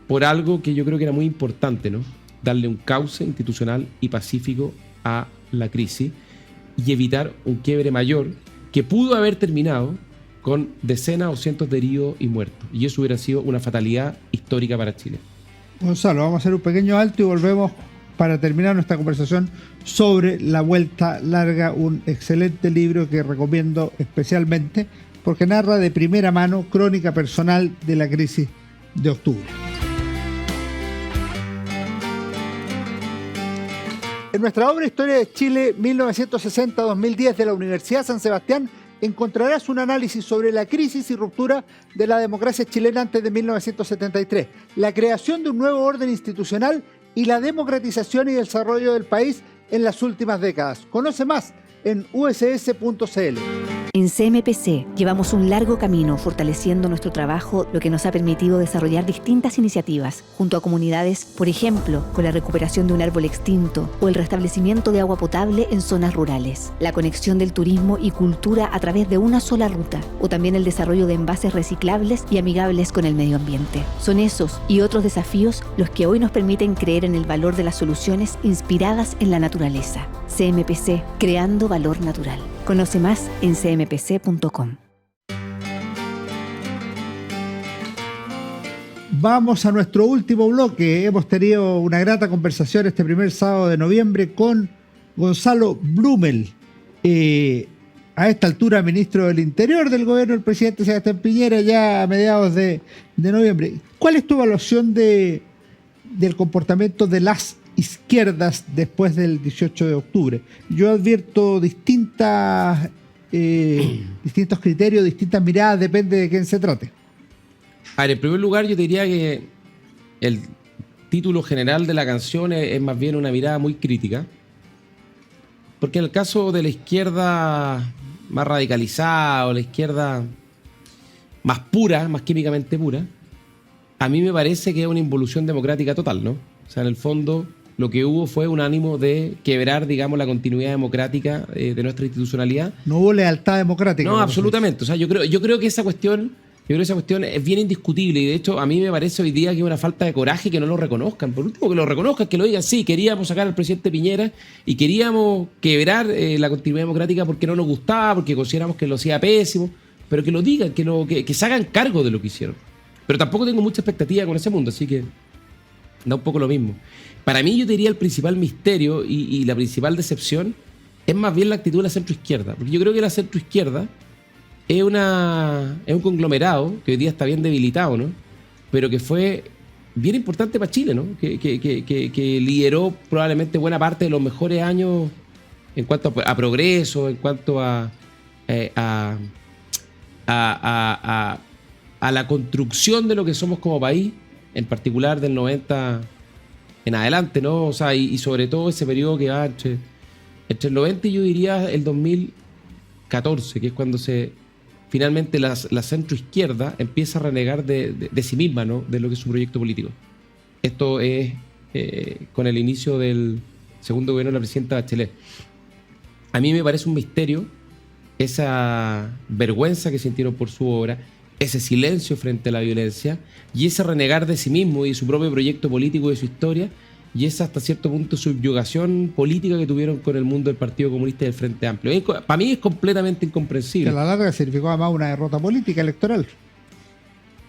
Speaker 2: por algo que yo creo que era muy importante, ¿no? Darle un cauce institucional y pacífico a la crisis y evitar un quiebre mayor que pudo haber terminado con decenas o cientos de heridos y muertos. Y eso hubiera sido una fatalidad histórica para Chile.
Speaker 1: Gonzalo, vamos a hacer un pequeño alto y volvemos para terminar nuestra conversación sobre La Vuelta Larga, un excelente libro que recomiendo especialmente porque narra de primera mano crónica personal de la crisis de octubre. En nuestra obra Historia de Chile 1960-2010 de la Universidad San Sebastián encontrarás un análisis sobre la crisis y ruptura de la democracia chilena antes de 1973, la creación de un nuevo orden institucional y la democratización y desarrollo del país en las últimas décadas. Conoce más en uss.cl.
Speaker 3: En CMPC llevamos un largo camino fortaleciendo nuestro trabajo, lo que nos ha permitido desarrollar distintas iniciativas junto a comunidades, por ejemplo, con la recuperación de un árbol extinto o el restablecimiento de agua potable en zonas rurales, la conexión del turismo y cultura a través de una sola ruta, o también el desarrollo de envases reciclables y amigables con el medio ambiente. Son esos y otros desafíos los que hoy nos permiten creer en el valor de las soluciones inspiradas en la naturaleza. CMPC, creando valor natural. Conoce más en cmpc.com.
Speaker 1: Vamos a nuestro último bloque. Hemos tenido una grata conversación este primer sábado de noviembre con Gonzalo Blumel, a esta altura ministro del Interior del gobierno del presidente Sebastián Piñera, ya a mediados de noviembre. ¿Cuál es tu evaluación del comportamiento de las izquierdas después del 18 de octubre? Yo advierto distintos criterios, distintas miradas, depende de quién se trate.
Speaker 2: A ver, en primer lugar yo diría que el título general de la canción es más bien una mirada muy crítica, porque en el caso de la izquierda más radicalizada o la izquierda más pura, más químicamente pura, a mí me parece que es una involución democrática total, ¿no? O sea, en el fondo lo que hubo fue un ánimo de quebrar, digamos, la continuidad democrática de nuestra institucionalidad.
Speaker 1: No hubo lealtad democrática.
Speaker 2: No, absolutamente. O sea, yo creo que esa cuestión es bien indiscutible, y de hecho a mí me parece hoy día que es una falta de coraje que no lo reconozcan. Por último, que lo reconozcan, que lo digan, sí, queríamos sacar al presidente Piñera y queríamos quebrar la continuidad democrática porque no nos gustaba, porque consideramos que lo hacía pésimo, pero que lo digan, que se hagan cargo de lo que hicieron. Pero tampoco tengo mucha expectativa con ese mundo, así que da un poco lo mismo. Para mí, yo diría el principal misterio y la principal decepción es más bien la actitud de la centroizquierda. Porque yo creo que la centroizquierda es un conglomerado que hoy día está bien debilitado, ¿no? Pero que fue bien importante para Chile, ¿no? Que lideró probablemente buena parte de los mejores años en cuanto a progreso, en cuanto a la construcción de lo que somos como país, en particular del 90 en adelante, ¿no? O sea, y sobre todo ese periodo que va entre el 90 y yo diría el 2014, que es cuando finalmente la centroizquierda empieza a renegar de sí misma, ¿no? De lo que es su proyecto político. Esto es con el inicio del segundo gobierno de la presidenta Bachelet. A mí me parece un misterio esa vergüenza que sintieron por su obra, ese silencio frente a la violencia y ese renegar de sí mismo y de su propio proyecto político y de su historia, y esa hasta cierto punto subyugación política que tuvieron con el mundo del Partido Comunista y del Frente Amplio. Para mí es completamente incomprensible.
Speaker 1: Que a la larga significó además una derrota política electoral.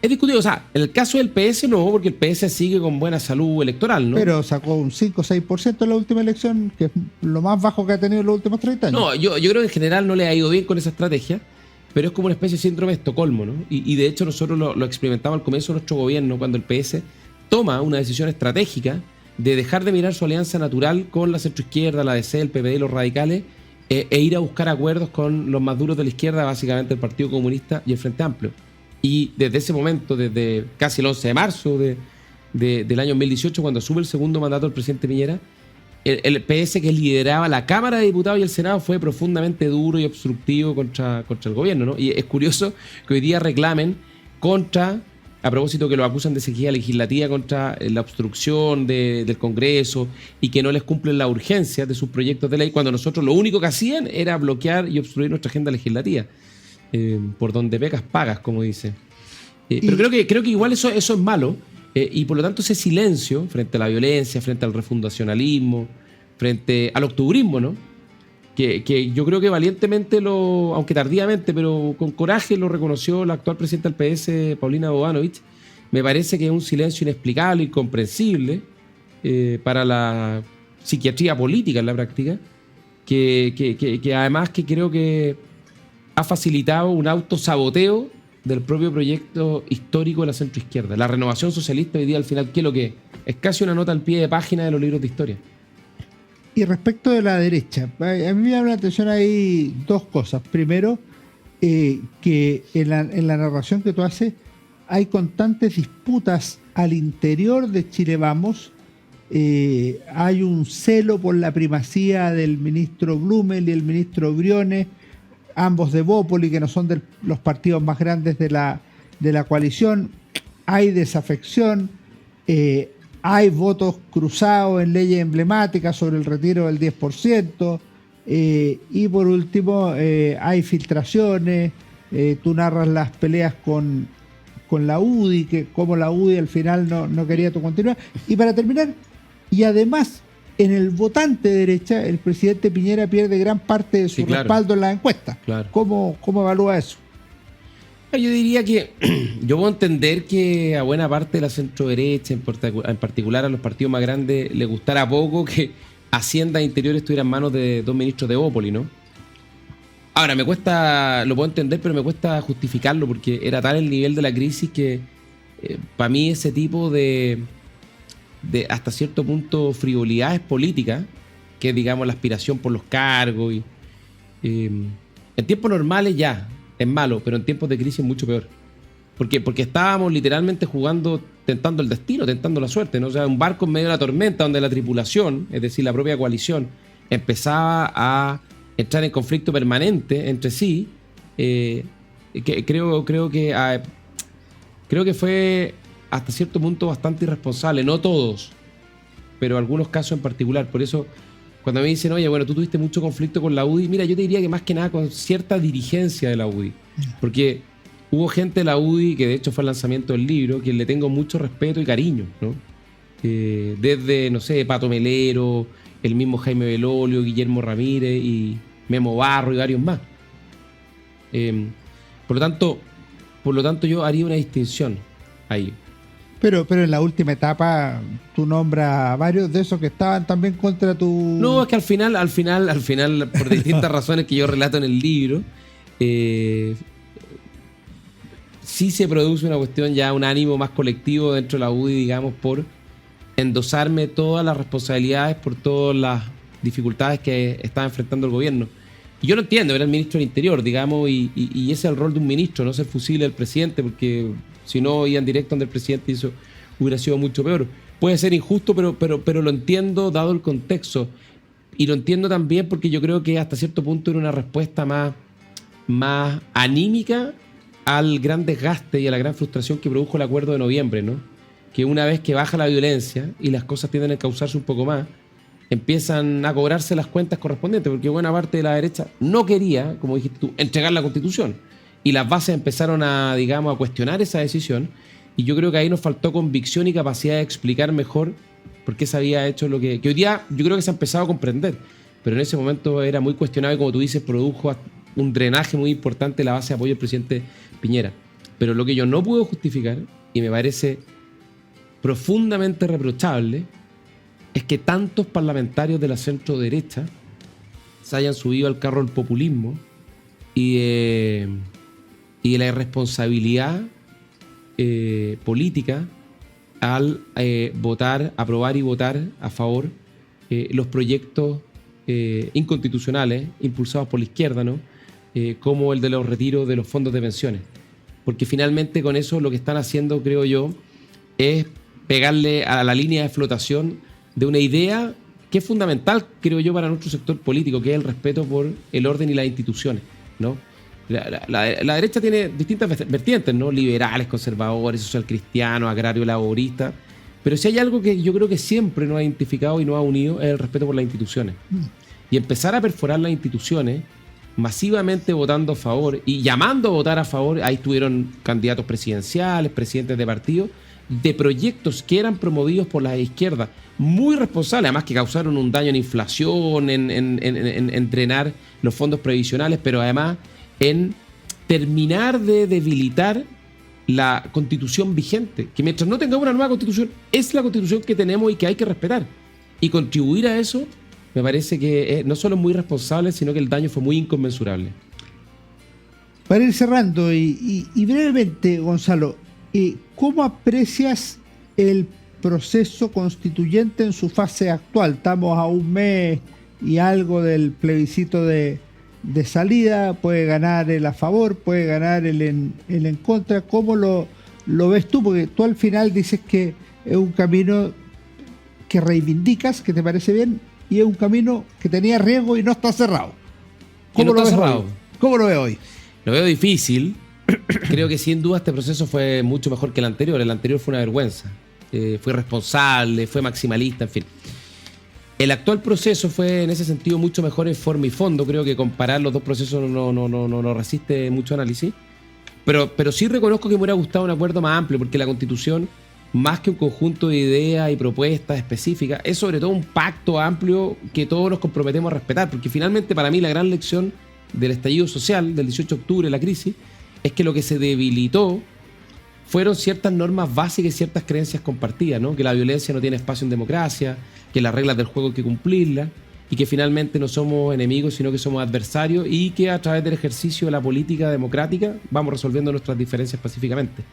Speaker 2: Es discutido, o sea, en el caso del PS no, porque el PS sigue con buena salud electoral, ¿no?
Speaker 1: Pero sacó un 5 o 6% en la última elección, que es lo más bajo que ha tenido en los últimos 30 años.
Speaker 2: No, yo creo que en general no le ha ido bien con esa estrategia, pero es como una especie de síndrome de Estocolmo, ¿no? Y de hecho nosotros lo experimentamos al comienzo de nuestro gobierno, cuando el PS toma una decisión estratégica de dejar de mirar su alianza natural con la centroizquierda, la DC, el PPD y los radicales, e ir a buscar acuerdos con los más duros de la izquierda, básicamente el Partido Comunista y el Frente Amplio. Y desde ese momento, desde casi el 11 de marzo del año 2018, cuando asume el segundo mandato del presidente Piñera, el PS que lideraba la Cámara de Diputados y el Senado fue profundamente duro y obstructivo contra el gobierno, ¿no? Y es curioso que hoy día reclamen a propósito que lo acusan de sequía legislativa, contra la obstrucción del Congreso y que no les cumplen la urgencia de sus proyectos de ley, cuando nosotros lo único que hacían era bloquear y obstruir nuestra agenda legislativa. Por donde pecas pagas, como dice. Pero creo que igual eso es malo, y por lo tanto ese silencio frente a la violencia, frente al refundacionalismo, frente al octubrismo, ¿no? Que yo creo que valientemente, aunque tardíamente, pero con coraje lo reconoció la actual presidenta del PS, Paulina Bodanovich. Me parece que es un silencio inexplicable, incomprensible para la psiquiatría política en la práctica, que además que creo que ha facilitado un autosaboteo del propio proyecto histórico de la centroizquierda. La renovación socialista hoy día al final, ¿qué es lo que es? Es casi una nota al pie de página de los libros de historia.
Speaker 1: Y respecto de la derecha, a mí me llama la atención ahí dos cosas. Primero, que en la narración que tú haces hay constantes disputas al interior de Chile Vamos. Hay un celo por la primacía del ministro Blumel y el ministro Briones, ambos de Bópoli, que no son de los partidos más grandes de la coalición. Hay desafección, hay votos cruzados en leyes emblemáticas sobre el retiro del 10%, y por último hay filtraciones. Tú narras las peleas con la UDI, que como la UDI al final no quería tu continuar. Y para terminar, y además en el votante de derecha, el presidente Piñera pierde gran parte de su respaldo en las encuestas. Claro. ¿Cómo evalúa eso?
Speaker 2: Yo diría que yo puedo entender que a buena parte de la centroderecha, en particular a los partidos más grandes, les gustara poco que Hacienda e Interior estuviera en manos de dos ministros de Bópoli, ¿no? Ahora, lo puedo entender, pero me cuesta justificarlo, porque era tal el nivel de la crisis que para mí ese tipo de hasta cierto punto frivolidades políticas, que es, digamos, la aspiración por los cargos, en tiempos normales ya es malo, pero en tiempos de crisis es mucho peor. Porque estábamos literalmente jugando, tentando el destino, tentando la suerte, ¿no? O sea, un barco en medio de la tormenta donde la tripulación, es decir, la propia coalición, empezaba a entrar en conflicto permanente entre sí. Creo que fue hasta cierto punto bastante irresponsable, no todos, pero algunos casos en particular. Por eso, cuando me dicen, oye, bueno, tú tuviste mucho conflicto con la UDI, mira, yo te diría que más que nada con cierta dirigencia de la UDI, porque hubo gente de la UDI, que de hecho fue el lanzamiento del libro, quien le tengo mucho respeto y cariño, ¿no? Desde, no sé, Pato Melero, el mismo Jaime Belolio, Guillermo Ramírez y Memo Barro y varios más. Por lo tanto yo haría una distinción ahí.
Speaker 1: Pero en la última etapa tú nombras a varios de esos que estaban también contra tu...
Speaker 2: No, es que al final, por distintas razones que yo relato en el libro, sí se produce una cuestión ya, un ánimo más colectivo dentro de la UDI, digamos, por endosarme todas las responsabilidades por todas las dificultades que estaba enfrentando el gobierno. Y yo lo entiendo, era el ministro del Interior, digamos, y ese es el rol de un ministro, no ser fusible del presidente, porque si no iban directo donde el presidente, y eso hubiera sido mucho peor. Puede ser injusto, pero lo entiendo dado el contexto. Y lo entiendo también porque yo creo que hasta cierto punto era una respuesta más anímica al gran desgaste y a la gran frustración que produjo el acuerdo de noviembre, ¿no? Que una vez que baja la violencia y las cosas tienden a encauzarse un poco más, empiezan a cobrarse las cuentas correspondientes, porque buena parte de la derecha no quería, como dijiste tú, entregar la Constitución. Y las bases empezaron a cuestionar esa decisión. Y yo creo que ahí nos faltó convicción y capacidad de explicar mejor por qué se había hecho lo que hoy día yo creo que se ha empezado a comprender. Pero en ese momento era muy cuestionable, como tú dices, produjo un drenaje muy importante de la base de apoyo del presidente Piñera. Pero lo que yo no puedo justificar, y me parece profundamente reprochable, es que tantos parlamentarios de la centro derecha se hayan subido al carro del populismo y de la irresponsabilidad política al aprobar y votar a favor los proyectos inconstitucionales impulsados por la izquierda, ¿no? Como el de los retiros de los fondos de pensiones. Porque finalmente con eso lo que están haciendo, creo yo, es pegarle a la línea de flotación de una idea que es fundamental, creo yo, para nuestro sector político, que es el respeto por el orden y las instituciones, ¿no? La derecha tiene distintas vertientes, ¿no? Liberales, conservadores, socialcristianos, agrarios, laboristas. Pero si hay algo que yo creo que siempre nos ha identificado y nos ha unido, es el respeto por las instituciones. Y empezar a perforar las instituciones, masivamente votando a favor y llamando a votar a favor, ahí estuvieron candidatos presidenciales, presidentes de partidos, de proyectos que eran promovidos por la izquierda, muy responsables, además que causaron un daño en inflación, en drenar los fondos previsionales, pero además en terminar de debilitar la constitución vigente, que mientras no tengamos una nueva constitución, es la constitución que tenemos y que hay que respetar. Y contribuir a eso me parece que no solo es muy responsable, sino que el daño fue muy inconmensurable.
Speaker 1: Para ir cerrando y brevemente, Gonzalo, ¿cómo aprecias el proceso constituyente en su fase actual? Estamos a un mes y algo del plebiscito de salida, puede ganar el a favor, puede ganar el en contra. ¿Cómo lo ves tú? Porque tú al final dices que es un camino que reivindicas, que te parece bien, y es un camino que tenía riesgo y no está cerrado. ¿Cómo lo ves hoy? ¿Cómo lo ves hoy?
Speaker 2: Lo veo difícil. Creo que sin duda este proceso fue mucho mejor que el anterior. El anterior fue una vergüenza. Fue irresponsable, fue maximalista, en fin. El actual proceso fue en ese sentido mucho mejor en forma y fondo. Creo que comparar los dos procesos no resiste mucho análisis. Pero sí reconozco que me hubiera gustado un acuerdo más amplio, porque la Constitución, más que un conjunto de ideas y propuestas específicas, es sobre todo un pacto amplio que todos nos comprometemos a respetar. Porque finalmente para mí la gran lección del estallido social del 18 de octubre, la crisis, es que lo que se debilitó fueron ciertas normas básicas y ciertas creencias compartidas, ¿no? Que la violencia no tiene espacio en democracia, que las reglas del juego hay que cumplirlas, y que finalmente no somos enemigos, sino que somos adversarios, y que a través del ejercicio de la política democrática vamos resolviendo nuestras diferencias pacíficamente.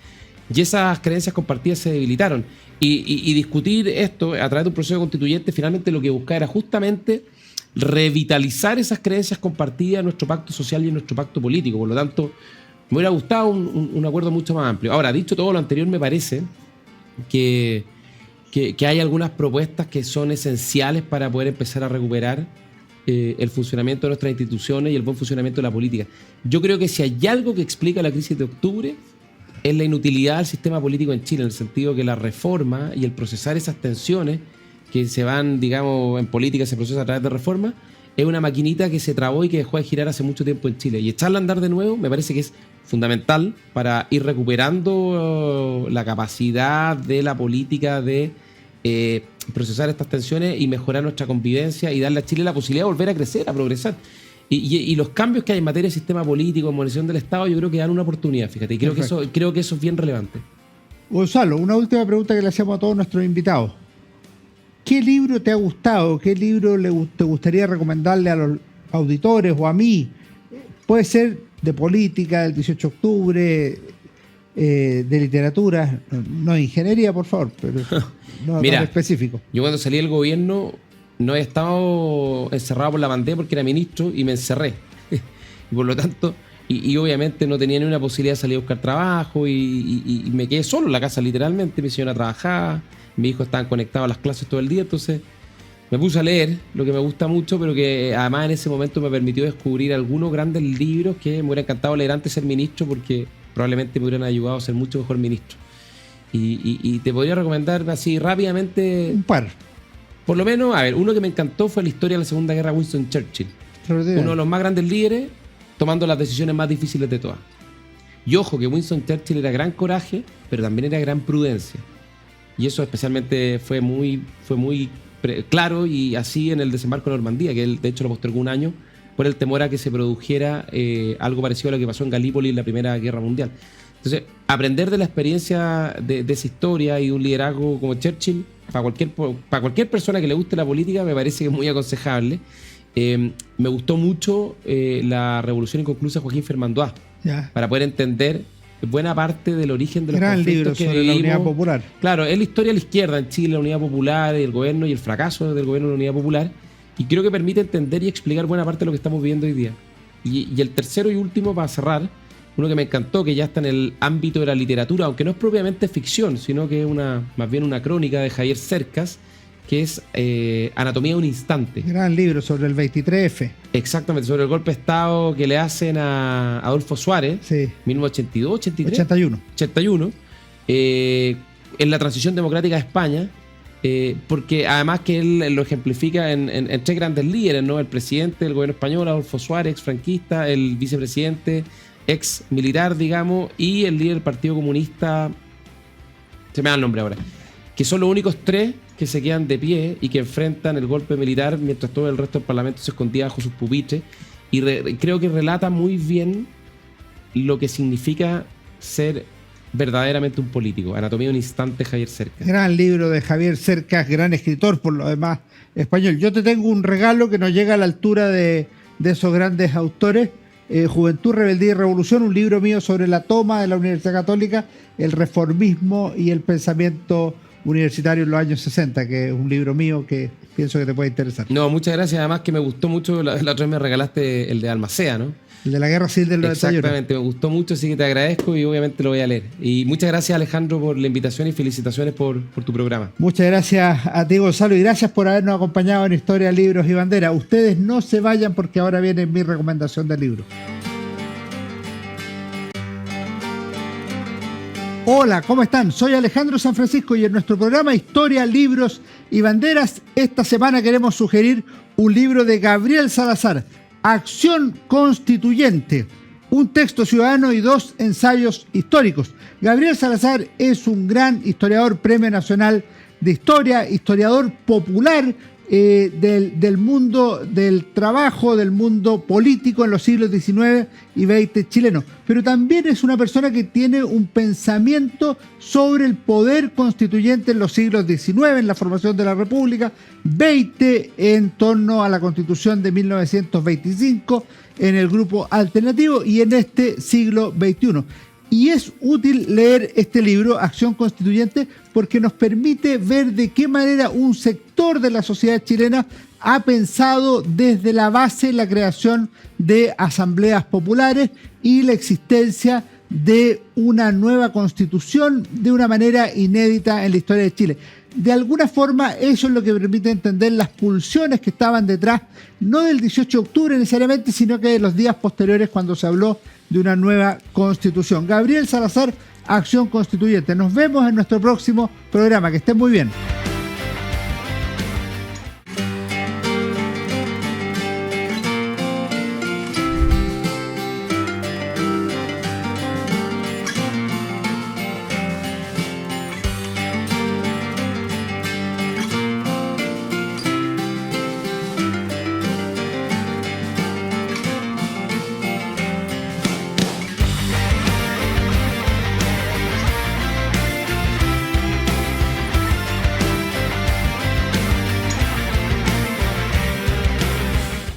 Speaker 2: Y esas creencias compartidas se debilitaron. Y discutir esto a través de un proceso constituyente, finalmente lo que buscaba era justamente revitalizar esas creencias compartidas en nuestro pacto social y en nuestro pacto político. Por lo tanto, me hubiera gustado un acuerdo mucho más amplio. Ahora, dicho todo lo anterior, me parece que hay algunas propuestas que son esenciales para poder empezar a recuperar el funcionamiento de nuestras instituciones y el buen funcionamiento de la política. Yo creo que si hay algo que explica la crisis de octubre, es la inutilidad del sistema político en Chile, en el sentido que la reforma y el procesar esas tensiones que se van, digamos, en política se procesa a través de reforma, es una maquinita que se trabó y que dejó de girar hace mucho tiempo en Chile. Y echarla a andar de nuevo me parece que es fundamental para ir recuperando la capacidad de la política de procesar estas tensiones y mejorar nuestra convivencia y darle a Chile la posibilidad de volver a crecer, a progresar. Y los cambios que hay en materia de sistema político, en modernización del Estado, yo creo que dan una oportunidad, fíjate. Y creo que eso es bien relevante.
Speaker 1: Gonzalo, una última pregunta que le hacemos a todos nuestros invitados. ¿Qué libro te ha gustado? ¿Qué libro te gustaría recomendarle a los auditores o a mí? Puede ser de política, del 18 de octubre, de literatura, no de ingeniería, por favor, pero no
Speaker 2: Mira,
Speaker 1: tan específico.
Speaker 2: Yo cuando salí del gobierno no he estado encerrado por la pandemia porque era ministro y me encerré. Y por lo tanto, y obviamente no tenía ni una posibilidad de salir a buscar trabajo y me quedé solo en la casa literalmente. Mi señora trabajaba, mis hijos estaban conectados a las clases todo el día, entonces me puse a leer, lo que me gusta mucho, pero que además en ese momento me permitió descubrir algunos grandes libros que me hubiera encantado leer antes de ser ministro, porque probablemente me hubieran ayudado a ser mucho mejor ministro. Y te podría recomendar así rápidamente
Speaker 1: Un par.
Speaker 2: por lo menos, a ver, uno que me encantó fue la historia de la Segunda Guerra, Winston Churchill. Uno de los más grandes líderes tomando las decisiones más difíciles de todas. Y ojo que Winston Churchill era gran coraje, pero también era gran prudencia. Y eso especialmente fue muy claro y así en el desembarco de Normandía, que él de hecho lo postergó un año por el temor a que se produjera algo parecido a lo que pasó en Galípoli en la Primera Guerra Mundial. Entonces, aprender de la experiencia de esa historia y de un liderazgo como Churchill, para cualquier persona que le guste la política, me parece que es muy aconsejable. Me gustó mucho la Revolución Inconclusa de Joaquín Fermandois, para poder entender buena parte del origen de los
Speaker 1: gran
Speaker 2: conflictos
Speaker 1: libro sobre la Unidad Popular.
Speaker 2: Claro, es la historia de la izquierda en Chile, la Unidad Popular, el gobierno y el fracaso del gobierno de la Unidad Popular, y creo que permite entender y explicar buena parte de lo que estamos viviendo hoy día. Y el tercero y último, para cerrar, uno que me encantó, que ya está en el ámbito de la literatura, aunque no es propiamente ficción, sino que es más bien una crónica de Javier Cercas, que es Anatomía de un instante.
Speaker 1: Gran libro sobre el 23F.
Speaker 2: Exactamente, sobre el golpe de Estado que le hacen a Adolfo Suárez,
Speaker 1: Sí.
Speaker 2: 1982, 83.
Speaker 1: 81.
Speaker 2: En la transición democrática de España, porque además que él lo ejemplifica en tres grandes líderes, ¿no? El presidente del gobierno español, Adolfo Suárez, ex franquista, el vicepresidente, ex militar, digamos, y el líder del Partido Comunista, se me da el nombre ahora, que son los únicos tres que se quedan de pie y que enfrentan el golpe militar mientras todo el resto del parlamento se escondía bajo sus pupitres. Y creo que relata muy bien lo que significa ser verdaderamente un político. Anatomía de un instante, Javier Cercas.
Speaker 1: Gran libro de Javier Cercas, gran escritor por lo demás español. Yo te tengo un regalo que no llega a la altura de esos grandes autores. Juventud, Rebeldía y Revolución, un libro mío sobre la toma de la Universidad Católica, el reformismo y el pensamiento universitario en los años 60, que es un libro mío que pienso que te puede interesar.
Speaker 2: No, muchas gracias. Además que me gustó mucho, la otra vez me regalaste el de Almacea, ¿no?
Speaker 1: El de la Guerra Civil del 91.
Speaker 2: Exactamente, me gustó mucho, así que te agradezco y obviamente lo voy a leer. Y muchas gracias, Alejandro, por la invitación y felicitaciones por tu programa.
Speaker 1: Muchas gracias a ti, Gonzalo, y gracias por habernos acompañado en Historia, Libros y Bandera. Ustedes no se vayan porque ahora viene mi recomendación de libro. Hola, ¿cómo están? Soy Alejandro San Francisco y en nuestro programa Historia, Libros y Banderas, esta semana queremos sugerir un libro de Gabriel Salazar, Acción Constituyente, un texto ciudadano y 2 ensayos históricos. Gabriel Salazar es un gran historiador, Premio Nacional de Historia, historiador popular del mundo del trabajo, del mundo político en los siglos XIX y XX chilenos. Pero también es una persona que tiene un pensamiento sobre el poder constituyente en los siglos XIX, en la formación de la República, XX en torno a la Constitución de 1925, en el grupo alternativo y en este siglo XXI. Y es útil leer este libro, Acción Constituyente, porque nos permite ver de qué manera un sector de la sociedad chilena ha pensado desde la base la creación de asambleas populares y la existencia de una nueva constitución de una manera inédita en la historia de Chile. De alguna forma eso es lo que permite entender las pulsiones que estaban detrás, no del 18 de octubre necesariamente, sino que de los días posteriores cuando se habló de una nueva constitución. Gabriel Salazar, Acción Constituyente. Nos vemos en nuestro próximo programa. Que estén muy bien.